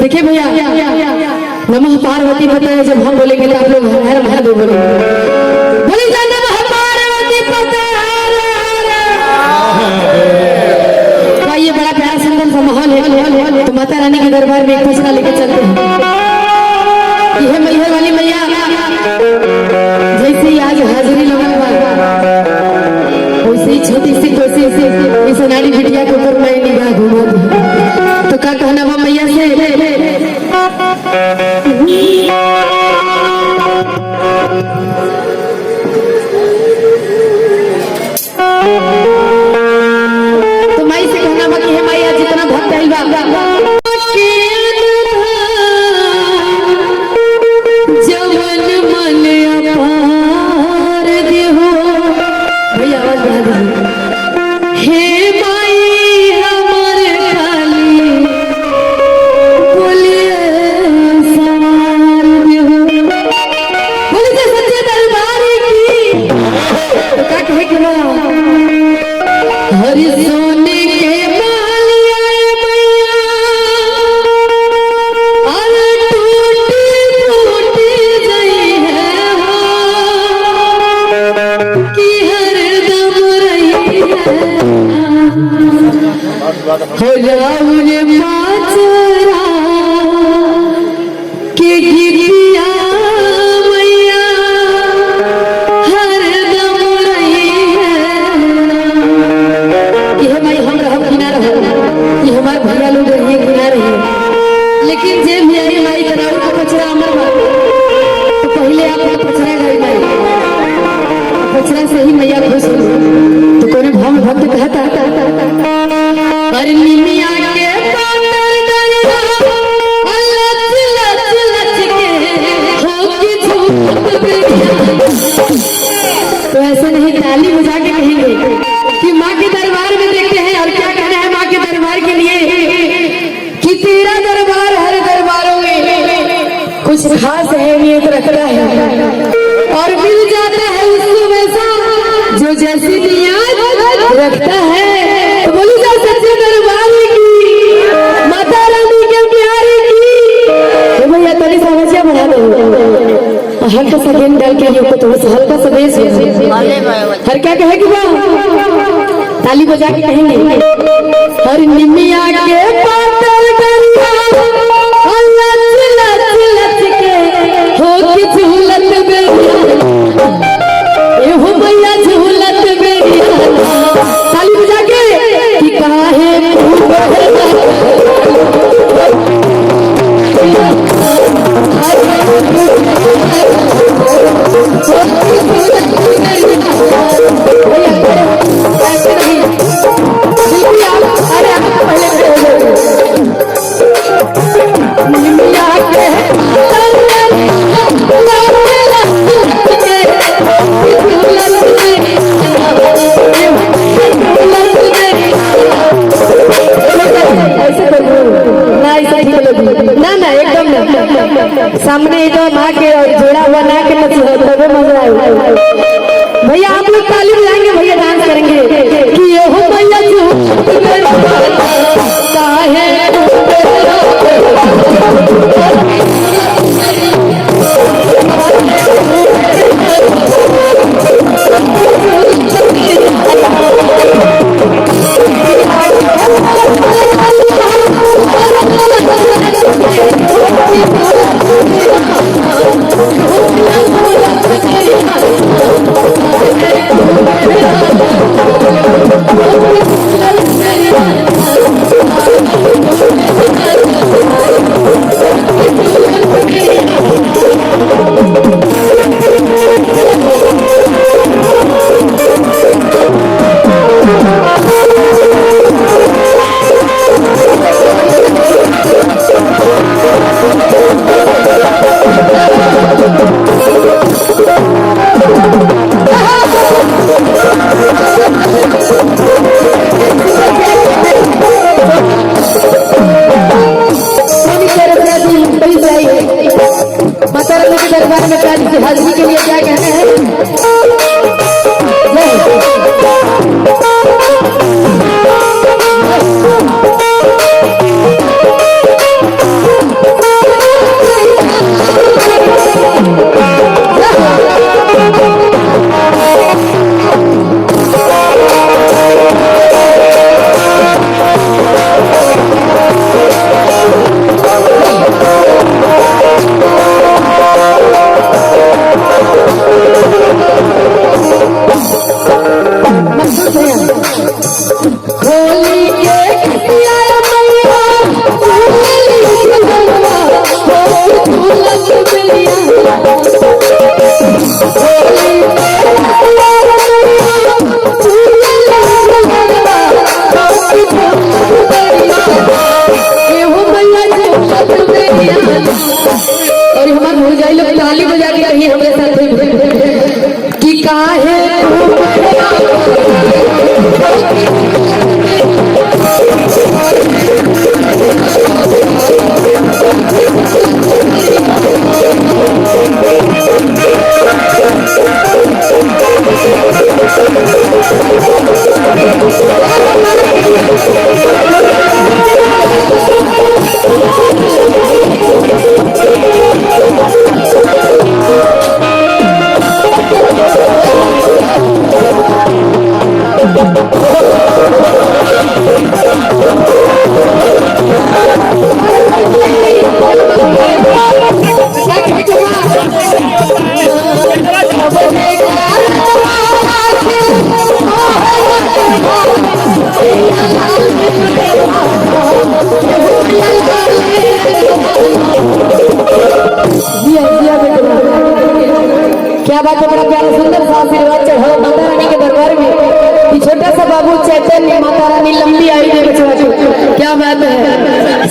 देखिए भैया नमः पार्वती पता है जब हम बोलेंगे तो आप लोग हर महादेव बोलेंगे। बोली जय नमः पार्वती पता है। ये बड़ा प्यारा सुंदर सा माहौल है। तो माता रानी के दरबार में एक फैसला लेकर चलते हैं। यह मैहर वाली मैया जैसे ही आज हाजिरी लगन वैसे ही छोटी सी कोशिश इस नारी बिटिया के ऊपर मैं निगाह घुमा दी। हो जाऊं रे पाचरा के गिरिया मैया हरदम रही है। ये भाई हम रहब कि ना रहब, ये हमारे भैया लोग रहिए कि ना रहिए, लेकिन जे भी आई माई कराऊ को पचरा अमर बा, तो पहले आप पचरा गई माई, पचरा से ही मैया खुश हुई। तो कोने भाव में भक्त कहता अरे निमिया के पातर डरिया लच लच लच के होगी झूठ बेरिया। तो ऐसे नहीं ताली बजा के कहेंगे कि माँ के दरबार में देखते हैं। और क्या कहना है माँ के दरबार के लिए कि तेरा दरबार हर दरबारों में कुछ खास अहमियत रखता है और मिल जाता है उसको वैसा जो जैसी नियत रखता है। तो बोली जा सच्चे दरबार की माता रानी के प्यारे की। तो भैया तनी समझिया बढ़ा दो हल्का सा गेम डाल के ये तो हल्का सा बेस हर क्या कहे कि वाह ताली बजा के कहेंगे हर निमिया के पातर डरिया लच लच लच के होगी झूलत बेरिया। ए हो मैया झूलत बेरिया ताली बजा के कि काहे ना ना एकदम ना सामने जो माँ के और जोड़ा हुआ ना के तबे मजा आए। भैया आप लोग ताली बजाएंगे, भैया डांस करेंगे कि ये हो भैया काहे दरबार में काली की हाजिरी के लिए क्या कहना है।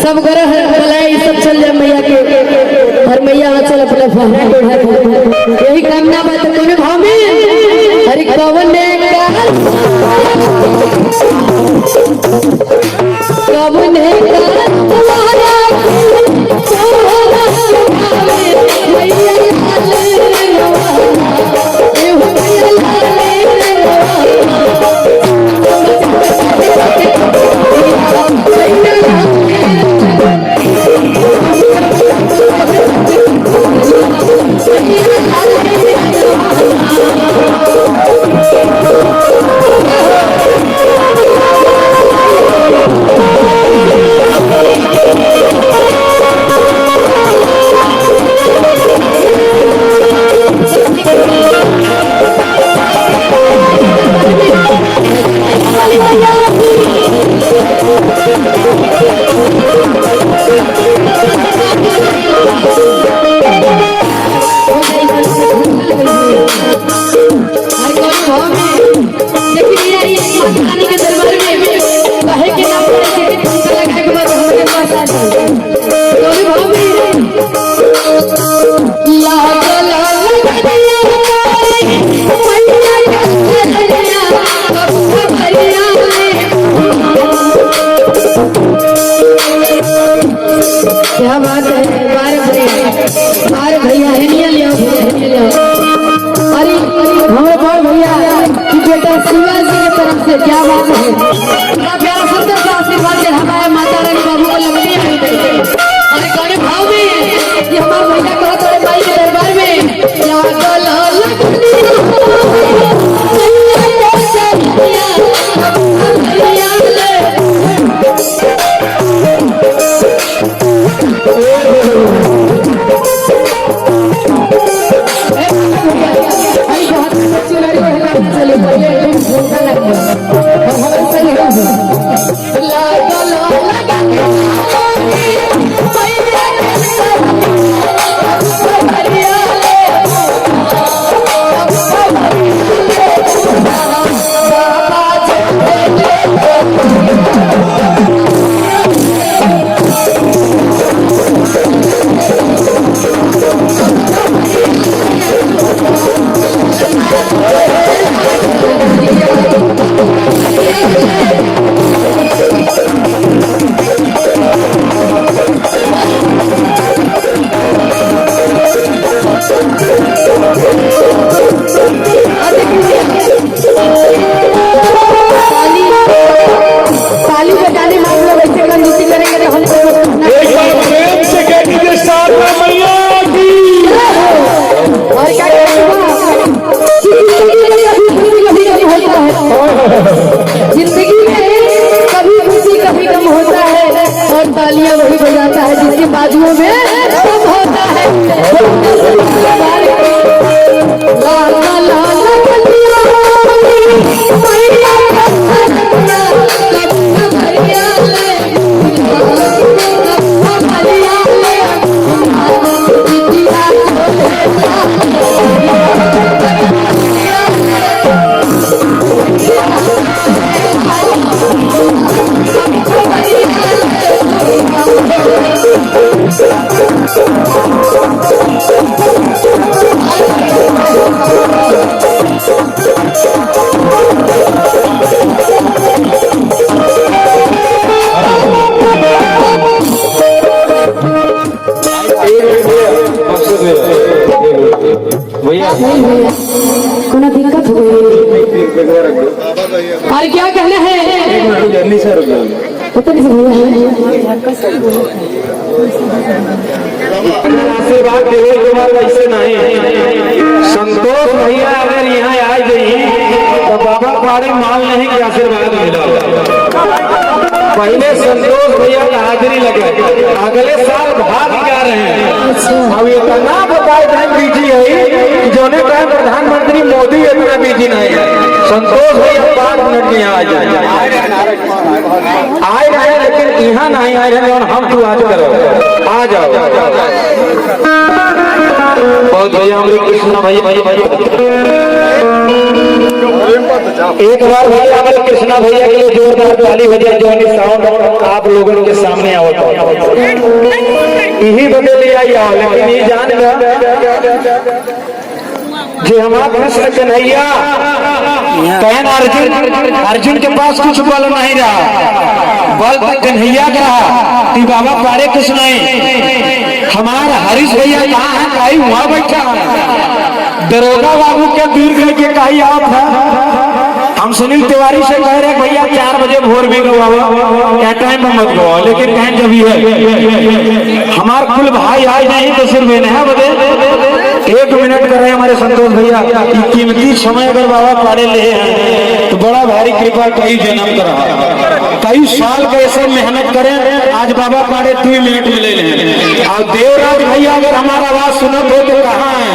सब ग्रह बलाई सब चल जाए मैया के और मैया चल अपना यही कामना बात कोने भाव में हरि कवन ने कवन है तुम्हारा क्या बात है बार भैया है नहीं लिया अरे हमारे बार भैया की बेटा शिवा जी की तरफ से क्या बात है प्यारा सुंदर सा आशीर्वाद हमारे माता रानी बाबू को लंबी अरे कौन भाव में ये हमारे भैया को थोड़े भाई के दरबार में जिंदगी में कभी खुशी कभी गम होता है और तालियां वही बजाता है जिसके बाजुओं में कम होता है कोई दिक्कत हो गई और क्या कहना है आशीर्वाद देवे के बाद ऐसे नहीं संतोष भैया अगर यहाँ आ गई तो बाबा पारे माल नहीं के आशीर्वाद मिला पहले संतोष भैया का हाजिरी लगे अगले साल भाग जा रहे हैं अब इतना बताए टाइम बिजी है जोने टाइम प्रधानमंत्री मोदी इतना बिजी नहीं है संतोष भैया 5 मिनट में यहाँ आ जाए आए रहे, लेकिन यहाँ नहीं आए रहे और हम तू आज करो आ जाओ। बहुत भैया हमारे कृष्ण भैया एक बार भैया हमारे कृष्णा भैया के लिए जोरदार ताली बजा जो साउंड आप लोगों के सामने आओ यही बदल लिया लेकिन ये जान जो हमारा कृष्ण कन्हैया कहन अर्जुन के पास कुछ बल नहीं रहा, बल तो कन्हैया का रहा कि बाबा पारे कुछ नहीं। हमारा हरीश भैया कहाँ है, कहीं वहां बैठा है, दरोगा बाबू के दूर करके कहीं आप है। हम सुनील तिवारी से कह रहे भैया 4 बजे भोर में गवा क्या टाइम में मत गवा, लेकिन कहें जब ही है हमारे कुल भाई आए नहीं तो सिर्फ है बदे 1 मिनट कर रहे हमारे संतोष भैया की कीमती समय अगर बाबा पाड़े ले तो बड़ा भारी कृपा कई जन्म कर रहा, कई साल कैसे मेहनत करें, आज बाबा पाड़े 2 मिनट में ले लें। और देवराज भैया अगर हमारा आवाज सुनत हो तो कहाँ है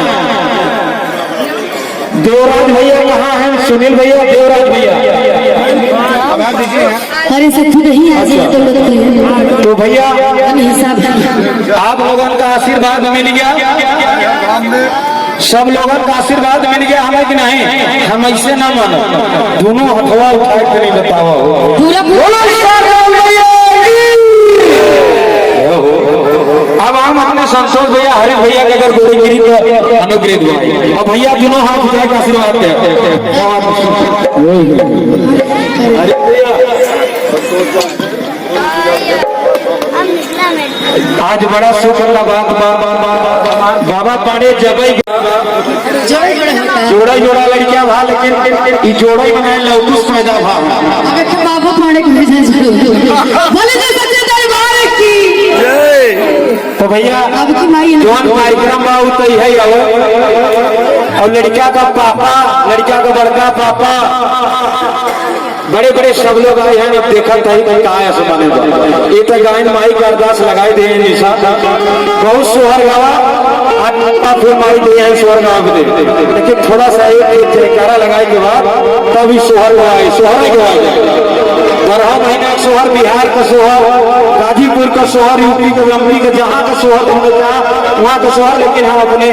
देवराज भैया, कहाँ है सुनील भैया, देवराज भैया अरे सच्ची नहीं है तो भैया हिसाब आप लोगों का आशीर्वाद मिल गया, सब लोगों का आशीर्वाद मिल गया हमें कि नहीं, हम ऐसे ना मानो दोनों हथवा उठा के नहीं बताओ पूरा अब हम अपने संतोष भैया हरि भैया के अगर गोड़ी गिरी तो अनुग्रहित हुआ और भैया दोनों हाथ उठा के आशीर्वाद दे। आज बड़ा सुख का बात बाबा पाड़े जब जोड़ा जोड़ा लड़कियां भा, लेकिन जोड़ा ही बनाए लौकुश पैदा भा बाबा पाड़े तो भैया जौन कार्यक्रम बा तो है और लड़का का पापा, लड़का का बड़का पापा, बड़े बड़े सब लोग आए हैं। देखा था कहा है सुबह ये तो गायन माई का अरदास लगाई दे निशा बहुत सोहर गावा फिर माई दे सोहर गाँव दे, लेकिन थोड़ा सा एक जयकारा लगाए के बाद तभी सोहर गवाए, सोहर गवाए 12 महीना का सोहर, बिहार का सोहर, गाजीपुर का सोहर, यूपी का लंबी का जहाँ का सोहर होने का वहाँ का सोहर, लेकिन हम अपने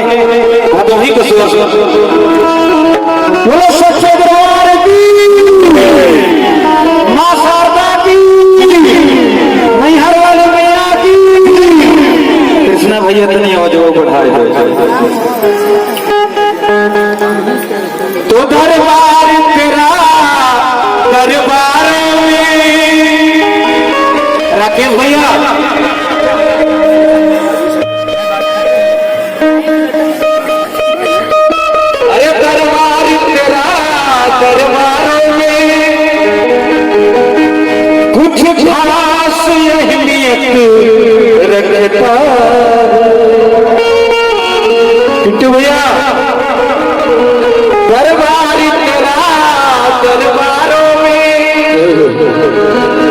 भदोही का सोहर बोलो सच्चे दरबार की, माँ शारदा की, मैहर वाले मैया की। कृष्णा भैया तो नहीं आवाज बढ़ाए तो दरबार तेरा दरबार में राकेश भैया अरे दरबार तेरा दरबार में कुछ खास अहमियत रखता पिंटू भैया, दरबार तेरा दरबारों में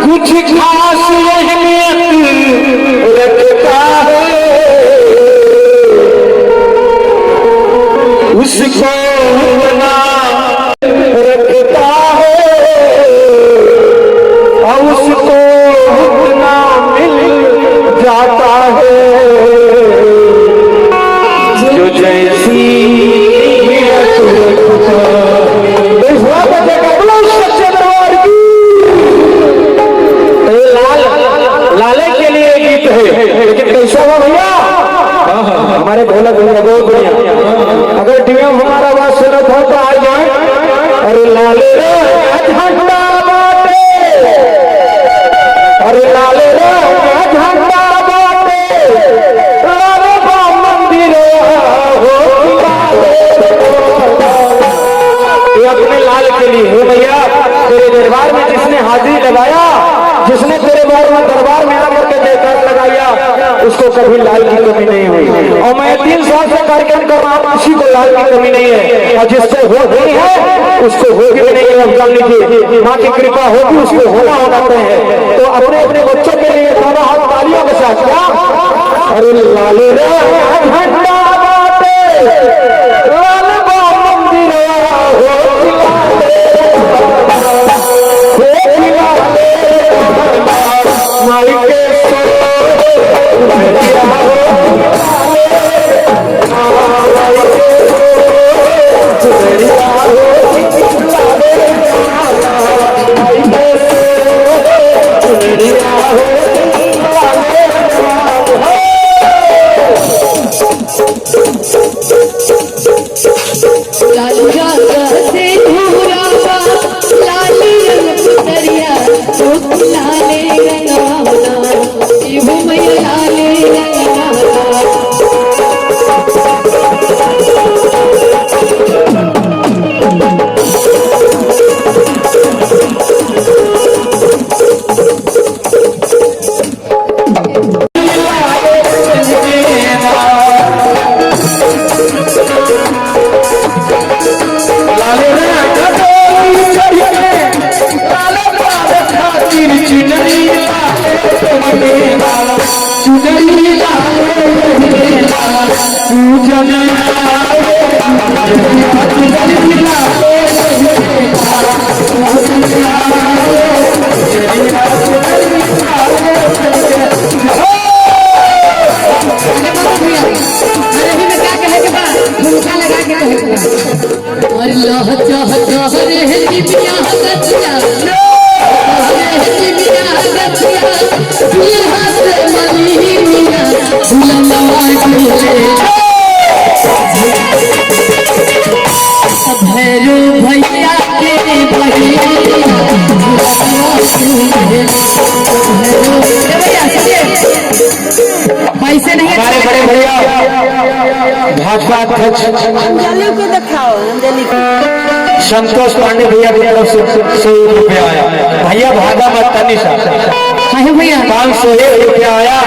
कुछ खास अहमियत रखता है, उसको बना रखता है और उसको उतना मिल जाता है जो जैसी लाले के लिए गीत है, लेकिन कैसा हुआ भैया हमारे ढोलक भैया बहुत बढ़िया, अगर टीएम हमारा आवाज सुनत हो तो आ जाए। अरे लाले रे झंडा बाटे, अरे लाले रे झंडा बाटे, लाले बा मंदिर हो, ये अपने लाल के लिए है भैया। तेरे दरबार में जिसने हाजिरी लगाया, जिसने तेरे दरबार में आकर के जयकार लगाया, उसको कभी लाल की कमी नहीं हुई। और मैं 3 साल से कार्यक्रम कर रहा हूँ, किसी को लाल की कमी नहीं है, और जिसको हो गई है उसको होगी भी नहीं है। हम जान लीजिए माँ की कृपा होगी, उसको होना है। तो अपने अपने बच्चों के लिए दोनों हाथ तालियों के साथ क्या, अरे लाले रे झंडा बाटे, लाल बा मंदिर हो, लाल राजा से घूरा लाल रंग पुतरिया तो लाले रंगावना इहो मैया लाले रंगावना और लह चाह चाह रे दिव्या गतिया रे दिव्या गतिया ये हाथ मनी मिया झूलनवा झूले भैरो भैया के बहिया झूलनवा झूले भैरो भैया चलिए पैसे नहीं हमारे बड़े भैया भाजपा अध्यक्ष अंजलि को दिखाओ अंजलि को संतोष पांडे भैया की तरफ से 100 रुपया आया। भैया भागा मत तनिषा है भैया 501 रुपया आया।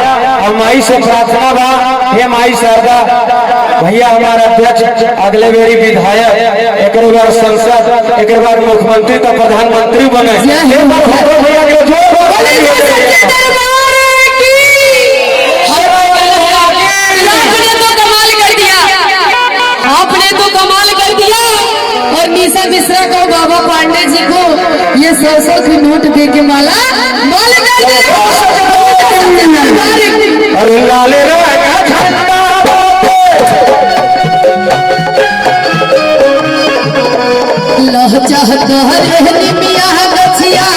और माई से प्रार्थना बा, हे माई शारदा भैया हमारा अध्यक्ष अगले बेरी विधायक एक बार संसद एक बार मुख्यमंत्री तो प्रधानमंत्री बने। भैया के जोर आपने तो कमाल कर दिया। और निशा मिश्रा को बाबा पांडे जी को ये 100 की नोट दे के माला अरे लाले लह चाहता है मिया गछिया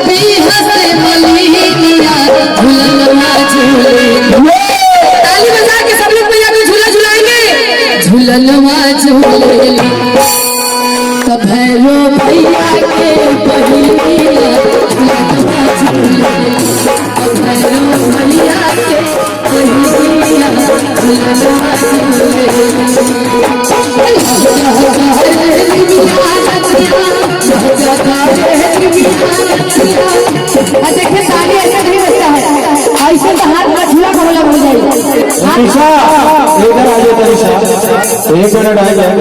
बीहा से मलिनिया झूलनवा झूले ताली बजा के सब लोग भैया को झूला झुलाएंगे झूलनवा झूले तब भैरो भैया के बहिनिया झूलनवा झूले तब भैरो भैया के बहिनिया झूलनवा देखिए ताली ऐसा नहीं बजता है, ऐसे तो हाथ में झूला बोला हो जाएगा। तनिषा इधर आ जाओ तनिषा एक मिनट आ जाए।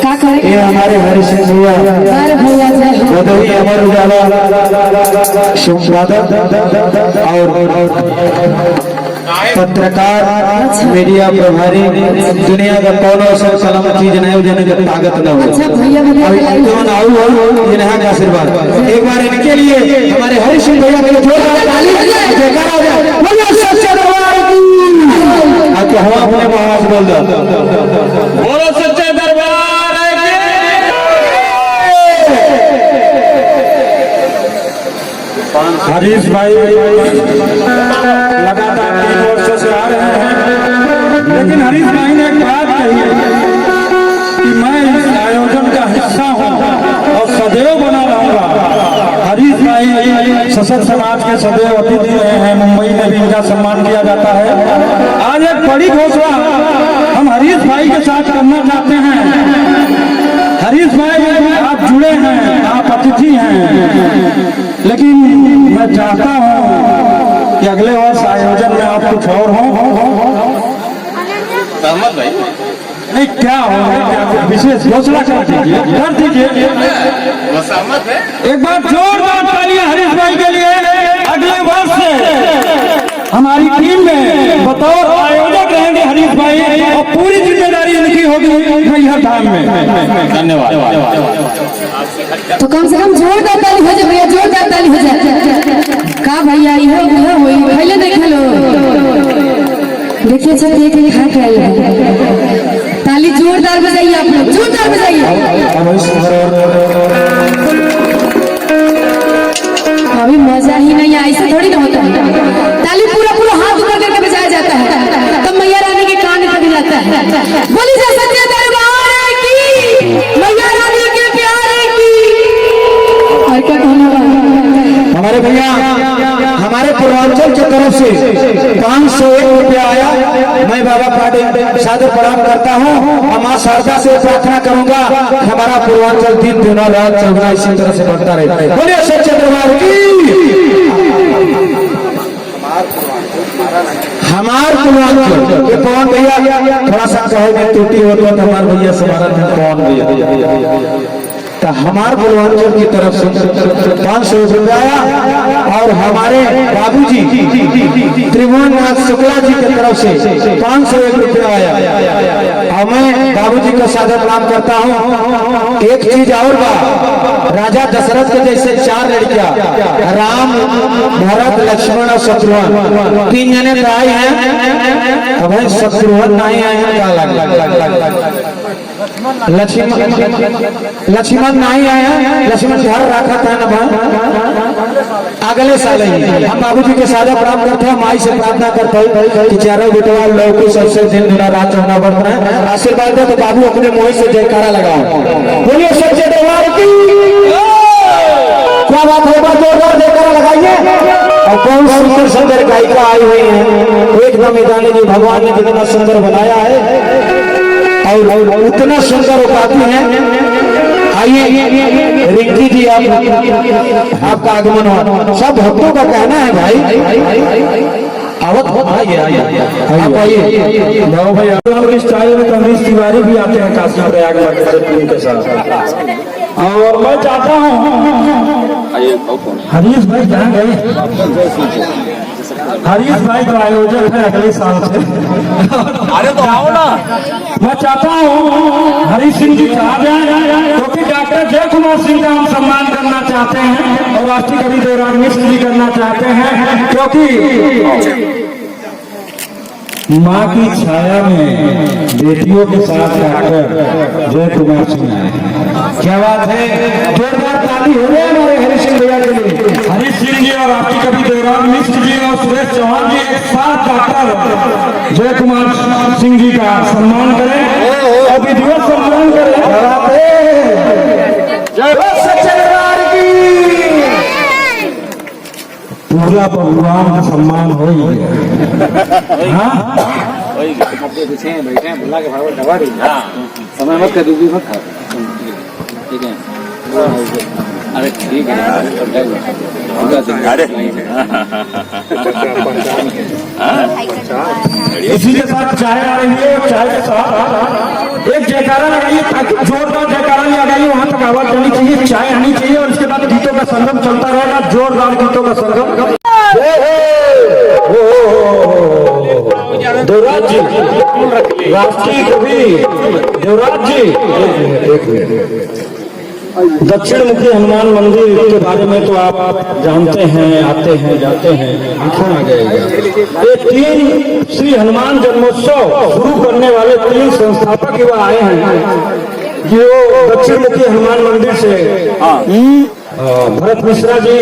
क्या करें ये हमारे हरि सिंह भैया अरे भैया जय हो। भदोही अमर उजाला संपादक और पत्रकार मीडिया प्रभारी दुनिया का कौन सब कलम चीज नहीं देने की ताकत न हो। अच्छा भैया कौन आऊ इन्हें का आशीर्वाद एक बार इनके लिए हमारे हरि सिंह भैया के जोरदार ताली जयकारा हो जाए। बोलो सच्चे दरबार की आके हवा होने में आवाज बोल दो बोलो सच्चे दरबार हरीश भाई लगातार 3 वर्षों से आ रहे हैं, लेकिन हरीश भाई ने एक बात कही है कि मैं इस आयोजन का हिस्सा हूँ और सदैव बना रहूंगा। हरीश भाई सशक्त समाज के सदैव अतिथि रहे हैं, मुंबई में भी इनका सम्मान किया जाता है। आज एक बड़ी घोषणा हम हरीश भाई के साथ करना चाहते हैं। हरीश भाई आप जुड़े हैं, आप अतिथि हैं, लेकिन मैं चाहता हूं कि अगले वर्ष आयोजन में आप कुछ और हो। सहमत भाई नहीं क्या हो विशेष घोषणा कर दीजिए सहमत है। एक बार जोरदार तालियां हरीश भाई के लिए। अगले वर्ष से हमारी टीम में बतौर आयोजक रहेंगे हरीश भाई और पूरी जिम्मेदारी इनकी होगी मैया धाम में। धन्यवाद। तो कम से कम जोरदार ताली हो जाए भैया, जोरदार ताली हो जाए। का भैया इहो हुई पहले देख लो देखिए अच्छा देख के हाथ है, ताली जोरदार बजाइए आप लोग, जोरदार बजाइए। अभी मजा ही नहीं है, ऐसा थोड़ी ना होता है। ताली पूरा पूरा हाथ ऊपर करके बजाया जाता है, तब मैया रानी के कान में जाता है। बोली जा सच्चे दरबार की, मैया रानी के प्यारे की। और क्या कहना है हमारे भैया, हमारे पूर्वांचल की तरफ से 501 रुपया आया। मैं बाबा पाटिल सादर प्रणाम करता हूँ और माँ शारदा से प्रार्थना करूंगा हमारा पूर्वांचल दिन दिनों रात चौगुना इसी तरह से बढ़ता रहे। बोलिए सच्चे दरबार की। हमार पूर्वांचल ये पवन भैया थोड़ा सा कहे में त्रुटि हो तो हमारे भैया से हमारा पवन भैया तो हमारे पूर्वांचल की तरफ से 500 रुपया आया और हमारे बाबूजी त्रिभुवन नाथ शुक्ला जी की तरफ से 501 रुपया आया। और मैं बाबूजी को सादर प्रणाम करता हूँ। एक चीज और बा, राजा दशरथ के जैसे 4 लड़कियां राम, भरत, लक्ष्मण और शत्रुघ्न 3 जने तो आए हैं। तो भाई शत्रुघ्न नहीं आए हैं, लक्ष्मण नहीं आया, लक्ष्मण घर रखा था ना भाई अगले साल ही। हम बाबूजी के सादा प्रणाम करते हैं, माई से प्रार्थना करते हैं कि चारों बेटवा लोग सबसे दिन दिन रात होना पड़ता है। आशीर्वाद दे तो बाबू अपने मुंह से जयकारा लगाओ। बोलिए सच्चे दरबार की। क्या बात है, जोरदार जयकारा लगाइए। और कौन सुंदर सुंदर गायिका आई हुई है, एकदम गाने जी भगवान ने कितना सुंदर बनाया है और उतना सुंदर हो पाती है। आइए रिंकी जी, आपका आगमन हो। सब भक्तों का कहना है भाई आवत आइए आप आइए। भाव भाई आप इस स्टाइल में कमरीश तिवारी भी आते हैं काशी प्रयाग मध्य से टीम के साथ। और मैं चाहता हूँ हरीश भाई जहाँ गए, हरीश भाई तो आयोजक है अगले साल से। अरे तो आओ ना। मैं चाहता हूँ हरीश सिंह जी आ जाए, क्योंकि डॉक्टर जय कुमार सिंह का हम सम्मान करना चाहते हैं और राष्ट्रीय कवि देवराज मिश्र जी करना चाहते हैं, क्योंकि माँ की छाया में बेटियों के साथ रहकर जय कुमार सिंह आए। क्या बात है, जोरदार ताली हो रही है हमारे हरीश सिंह भैया के लिए। हरीश सिंह जी और राष्ट्रीय कवि देवराज मिश्र जी और सुरेश चौहान जी एक साथ जाकर जय कुमार सिंह जी का सम्मान करें और विधिवत सम्मान करें। जय सच्चे दरबार की। पूरा भगवान का सम्मान हो ही गया। समय मत कर दूसरी मत खा। ठीक है, अरे ठीक है। इसी के साथ चाय आ रही है, चाय के साथ एक जयकारा लगाइए ताकि जोरदार जयकारा लगाइए, वहां तक आवाज जानी चाहिए, चाय आनी चाहिए और उसके बाद गीतों का संगम चलता रहेगा, जोरदार गीतों का संगम। देवराज जी, राष्ट्रीय कवि देवराज जी, दक्षिण मुखी हनुमान मंदिर के बारे में तो आप जानते हैं, आते हैं जाते हैं, आंखों आ जाएगा। ये 3 श्री हनुमान जन्मोत्सव शुरू करने वाले 3 संस्थापक युवा आए हैं, जो दक्षिण मुखी हनुमान मंदिर से भरत मिश्रा जी,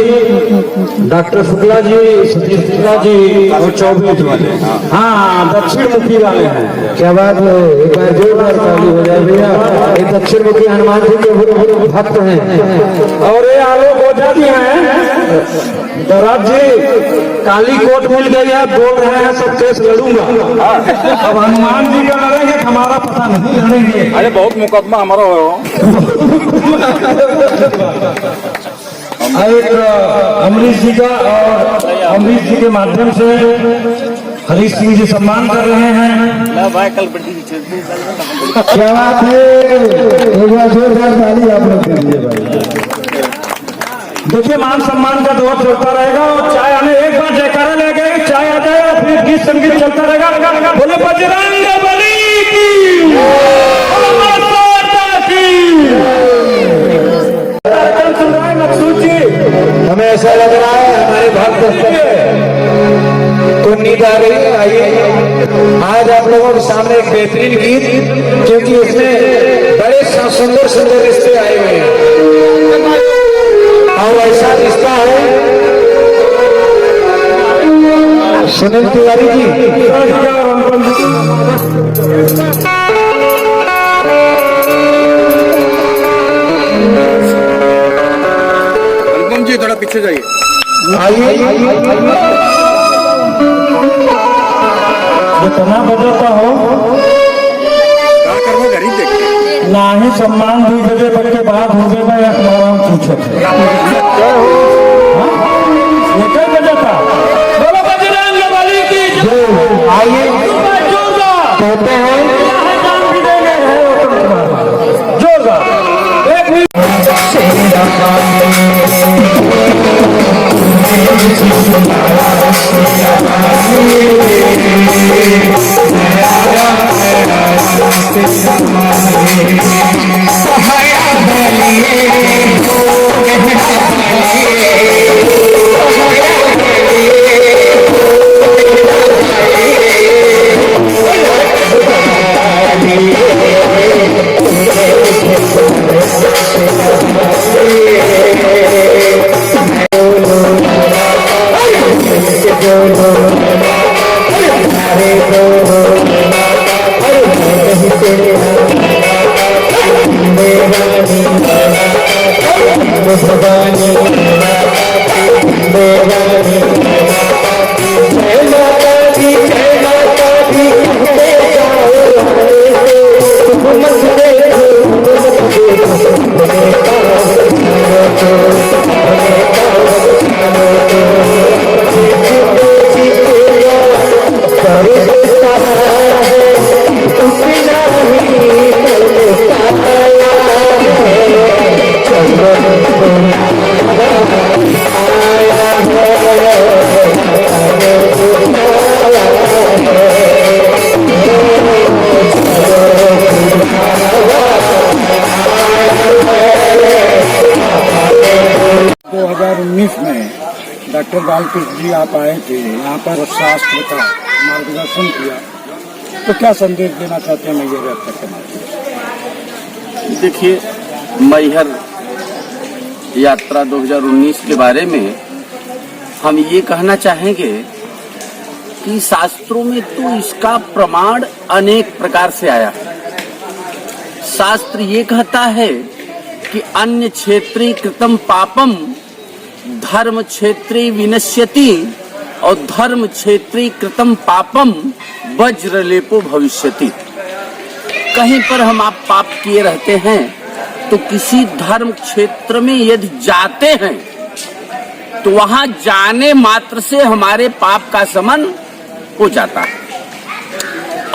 डॉक्टर शुक्ला जी, सतीश शुक्ला जी और चौबे वाले, हाँ दक्षिण मुखी वाले हैं। क्या बात है, एक बार जोरदार ताली हो जाए भैया। ये दक्षिण मुखी हनुमान जी के भक्त हैं। और ये आलोक ओझा जी हैं। दराज जी काली कोट मिल गई है, बोल रहे हैं सब केस लड़ूंगा। अब हनुमान जी का लड़ेंगे, हमारा पता नहीं लड़ेंगे। अरे बहुत मुकदमा हमारा हो। एक अमरीश जी का और अमरीश जी के माध्यम से हरीश सिंह जी सम्मान कर रहे हैं। क्या बात है, एक बार जोरदार ताली आप लोग दे दीजिए भाई। देखिए मान सम्मान का दौर चलता रहेगा और चाय आने एक बार जयकारा ले गए, चाय आ जाएगा, फिर गीत संगीत चलता रहेगा। बोले बजरंग बली की, हमें ऐसा लग रहा है हमारे भक्त को नींद आ रही है। आइए आज आप लोगों के सामने एक बेहतरीन गीत, क्योंकि इसमें बड़े सुंदर सुंदर रिश्ते आए हुए हैं और ऐसा रिश्ता है सुनील तिवारी जी। अनुपम जी थोड़ा पीछे जाइए। आइए जितना बजाता हो गरीब देखते ना ही सम्मान दी जगह पर के बाद हो गए मैं अखबार पूछे एक बजाता बोलो बजरंग बली की जय। आइए जोरदार कहते हैं जान भी देंगे जोरदार एक मिनट डॉक्टर बालकृष्ण जी आप आए थे यहाँ पर शास्त्र का मार्गदर्शन किया, तो क्या संदेश देना चाहते हैं मैहर यात्रा के माध्यम से? देखिए, मैहर यात्रा 2019 के बारे में हम ये कहना चाहेंगे कि शास्त्रों में तो इसका प्रमाण अनेक प्रकार से आया है। शास्त्र ये कहता है कि अन्य क्षेत्रीय कृतम पापम धर्म क्षेत्रीय विनश्यति और धर्म क्षेत्रीय कृतम पापम वज्रलेपो भविष्यति। कहीं पर हम आप पाप किए रहते हैं तो किसी धर्म क्षेत्र में यदि जाते हैं तो वहां जाने मात्र से हमारे पाप का शमन हो जाता है।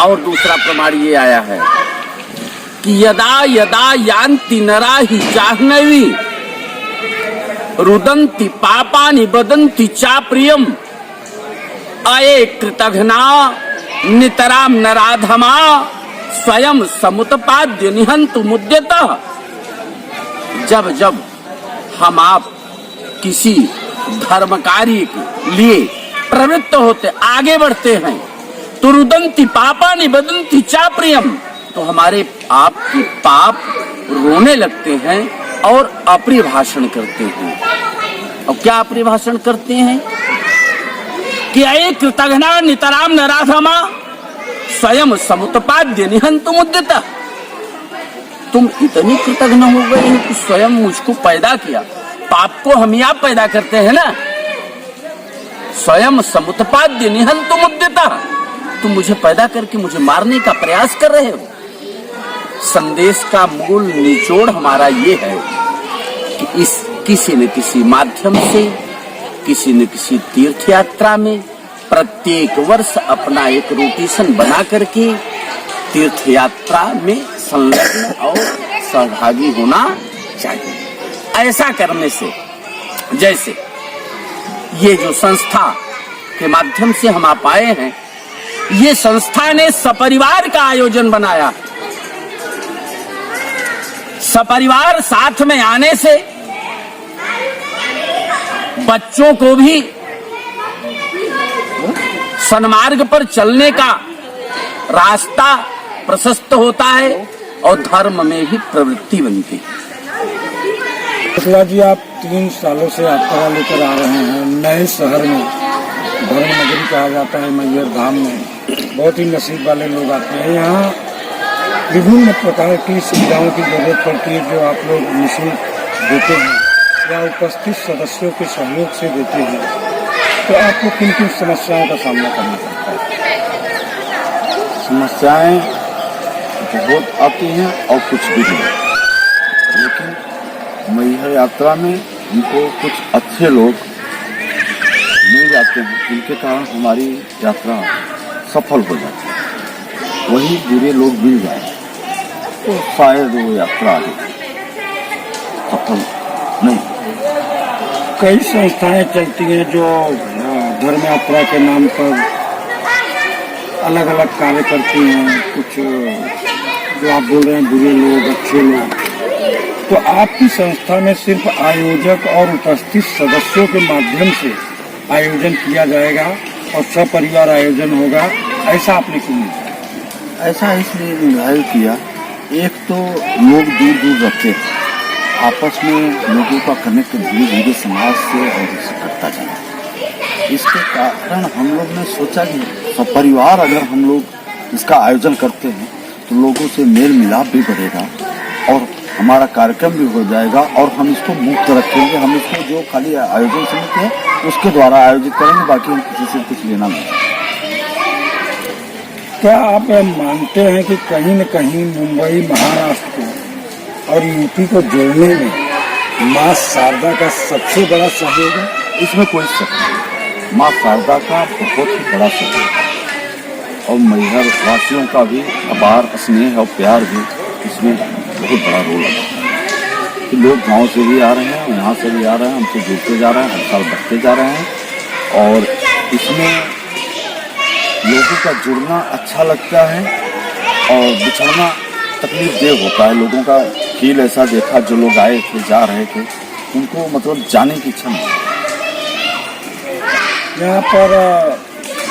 और दूसरा प्रमाण ये आया है कि यदा यदा यान्ति नरा हि जाह्नवी रुदन्ति पापानि बदन्ति चा प्रियम अये कृतघ्ना नितराम नराधमा स्वयं समुत्पाद्य निहंतु मुद्यतः। जब जब हम आप किसी धर्म कार्य के लिए प्रवृत्त होते आगे बढ़ते हैं तो रुदन्ति पापानि बदन्ति चा प्रियम, तो हमारे आपके पाप रोने लगते हैं और अप्रिय भाषण करते हैं। और क्या अप्रिय भाषण करते हैं कि अये कृतघ्ना नितराम नराधमा स्वयं समुत्पाद्य निहंतु मुद्यतः। तुम इतनी कृतघ्न हो गए हो कि स्वयं मुझको पैदा किया, पाप को हम ही आप पैदा करते हैं ना। स्वयं समुत्पाद्य निहंतु मुद्यतः, तुम मुझे पैदा करके मुझे मारने का प्रयास कर रहे हो। संदेश का मूल निचोड़ हमारा ये है कि इस किसी न किसी माध्यम से किसी न किसी तीर्थ यात्रा में प्रत्येक वर्ष अपना एक रोटेशन बना करके तीर्थ यात्रा में संलग्न और सहभागी होना चाहिए। ऐसा करने से, जैसे ये जो संस्था के माध्यम से हम आप आए हैं, ये संस्था ने सपरिवार का आयोजन बनाया। सपरिवार साथ में आने से बच्चों को भी सन्मार्ग पर चलने का रास्ता प्रशस्त होता है और धर्म में भी प्रवृत्ति बनती है। शुक्ला जी, आप 3 सालों से यात्रा लेकर आ रहे हैं नए शहर में, धर्म नगरी कहा जाता है मैहर धाम में। बहुत ही नसीब वाले लोग आते हैं यहाँ। विभिन्न प्रकार की सुविधाओं की जरूरत पड़ती है जो आप लोग निःशुल्क देते हैं या उपस्थित सदस्यों के सहयोग से देते हैं। तो आपको किन किन समस्याओं का सामना करना पड़ता है? समस्याएं बहुत आती हैं और कुछ भी नहीं, लेकिन मैहर यात्रा में हमको कुछ अच्छे लोग मिल जाते हैं जिनके कारण हमारी यात्रा सफल हो जाती है। वही बुरे लोग मिल जाए तो शायद वो यात्रा सफल नहीं। कई संस्थाएं चलती हैं जो धर्म यात्रा के नाम पर अलग अलग कार्य करती हैं। कुछ जो आप बोल रहे हैं बुरे लोग, अच्छे लोग, तो आपकी संस्था में सिर्फ आयोजक और उपस्थित सदस्यों के माध्यम से आयोजन किया जाएगा और सपरिवार आयोजन होगा, ऐसा आपने क्यों नहीं किया? ऐसा इसलिए निर्धारित किया, एक तो लोग दूर दूर रहते हैं, आपस में लोगों का कनेक्ट धीरे धीरे समाज से और इससे करता जाए। इसके कारण हम लोग ने सोचा कि सपरिवार अगर हम लोग इसका आयोजन करते हैं तो लोगों से मेल मिलाप भी बढ़ेगा और हमारा कार्यक्रम भी हो जाएगा और हम इसको मुक्त रखेंगे। हम इसको जो खाली आयोजन समिति है उसके द्वारा आयोजित करेंगे, बाकी हम किसी से कुछ लेना नहीं। क्या आप मानते हैं कि कहीं न कहीं मुंबई, महाराष्ट्र को और यूपी को जोड़ने में माँ शारदा का सबसे बड़ा सहयोग है? इसमें कोई शक नहीं, माँ शारदा का बहुत ही बड़ा सहयोग है और मैहर वासियों का भी अपार स्नेह और प्यार भी इसमें बहुत बड़ा रोल है कि लोग गांव से भी आ रहे हैं, यहाँ से भी आ रहे हैं, हमसे जुड़ते जा रहे हैं, हर साल बढ़ते जा रहे हैं और इसमें लोगों का जुड़ना अच्छा लगता है और बिछड़ना तकलीफ देह होता है। लोगों का फील ऐसा देखा, जो लोग आए थे, जा रहे थे, उनको मतलब जाने की इच्छा नहीं। यहाँ पर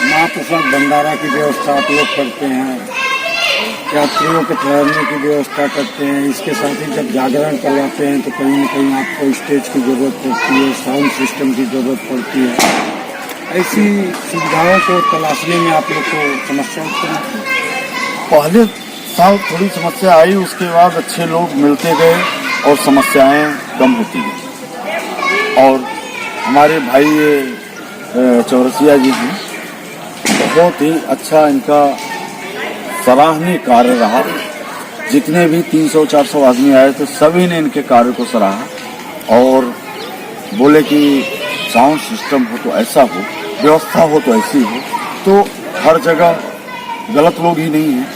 महाप्रसाद भंडारा की व्यवस्था आप लोग करते हैं, यात्रियों के ठहरने की व्यवस्था करते हैं। इसके साथ ही जब जागरण करवाते हैं तो कहीं न कहीं आपको स्टेज की जरूरत पड़ती है, साउंड सिस्टम की जरूरत पड़ती है। ऐसी सुविधाओं को तलाशने में आप लोग को समस्या उत्पन्न होती है? पहले साल थोड़ी समस्या आई, उसके बाद अच्छे लोग मिलते गए और समस्याएं कम होती गई। और हमारे भाई ये चौरसिया जी हैं, बहुत ही अच्छा इनका सराहनीय कार्य रहा। जितने भी 300-400 आदमी आए थे सभी ने इनके कार्य को सराहा और बोले कि साउंड सिस्टम हो तो ऐसा हो, व्यवस्था हो तो ऐसी हो। तो हर जगह गलत लोग ही नहीं हैं,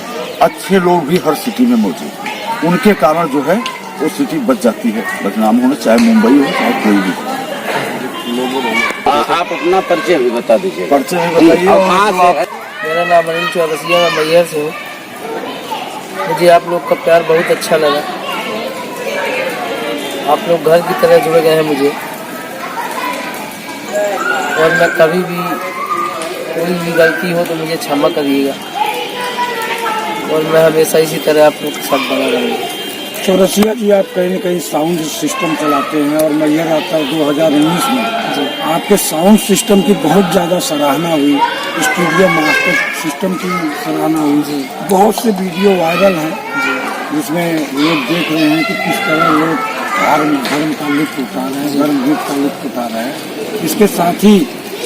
अच्छे लोग भी हर सिटी में मौजूद हैं। उनके कारण जो है वो सिटी बच जाती है बदनाम होने, चाहे मुंबई हो चाहे कोई भी हो। आप अपना परिचय भी बता दीजिए। परिचय भी बताइए। मेरा नाम अनिल चौरसिया, मैं मैहर से हूँ। मुझे आप लोग का प्यार बहुत अच्छा लगा। आप लोग घर की तरह जुड़ गए हैं मुझे और मैं कभी भी कोई भी गलती हो तो मुझे क्षमा करिएगा और मैं हमेशा इसी तरह आप लोग के साथ बना रहूँगा। चौरसिया जी, आप कहीं न कहीं साउंड सिस्टम चलाते हैं और मैहर यात्रा 2019 में आपके साउंड सिस्टम की बहुत ज़्यादा सराहना हुई, स्टूडियो मास्टर सिस्टम की सराहना हुई। बहुत से वीडियो वायरल हैं जिसमें लोग देख रहे हैं कि किस तरह लोग धर्म का लुत्फ उठा रहे हैं, धर्म गीत का लुत्फ उठा रहे हैं। इसके साथ ही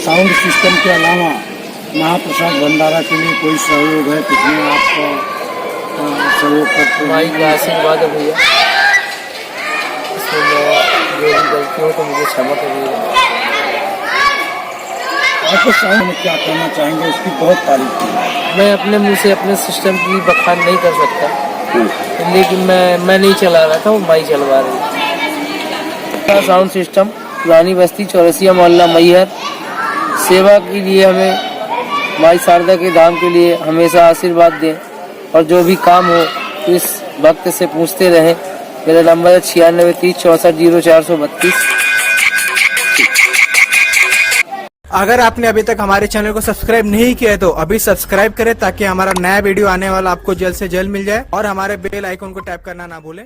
साउंड सिस्टम के अलावा महाप्रसाद भंडारा के लिए कोई सहयोग है? कितने आपका सहयोग करते हैं? माई का आशीर्वाद है भैया, इसमें मैं जो भी गलती हो तो मुझे क्षमा करिएगा। आपको साउंड में क्या कहना चाहेंगे? उसकी बहुत तारीफ की। मैं अपने मुंह से अपने सिस्टम की बखान नहीं कर सकता, लेकिन मैं नहीं चला रहा था, वो माई चलवा रही। साउंड सिस्टम पुरानी बस्ती चौरसिया मोहल्ला मैहर सेवा के लिए हमें माई शारदा के धाम के लिए हमेशा आशीर्वाद दें और जो भी काम हो तो इस वक्त से पूछते रहें। मेरा नंबर है 96 30 64 0432। अगर आपने अभी तक हमारे चैनल को सब्सक्राइब नहीं किया है तो अभी सब्सक्राइब करें ताकि हमारा नया वीडियो आने वाला आपको जल्द से जल्द मिल जाए और हमारे बेल आइकन को टैप करना ना भूलें।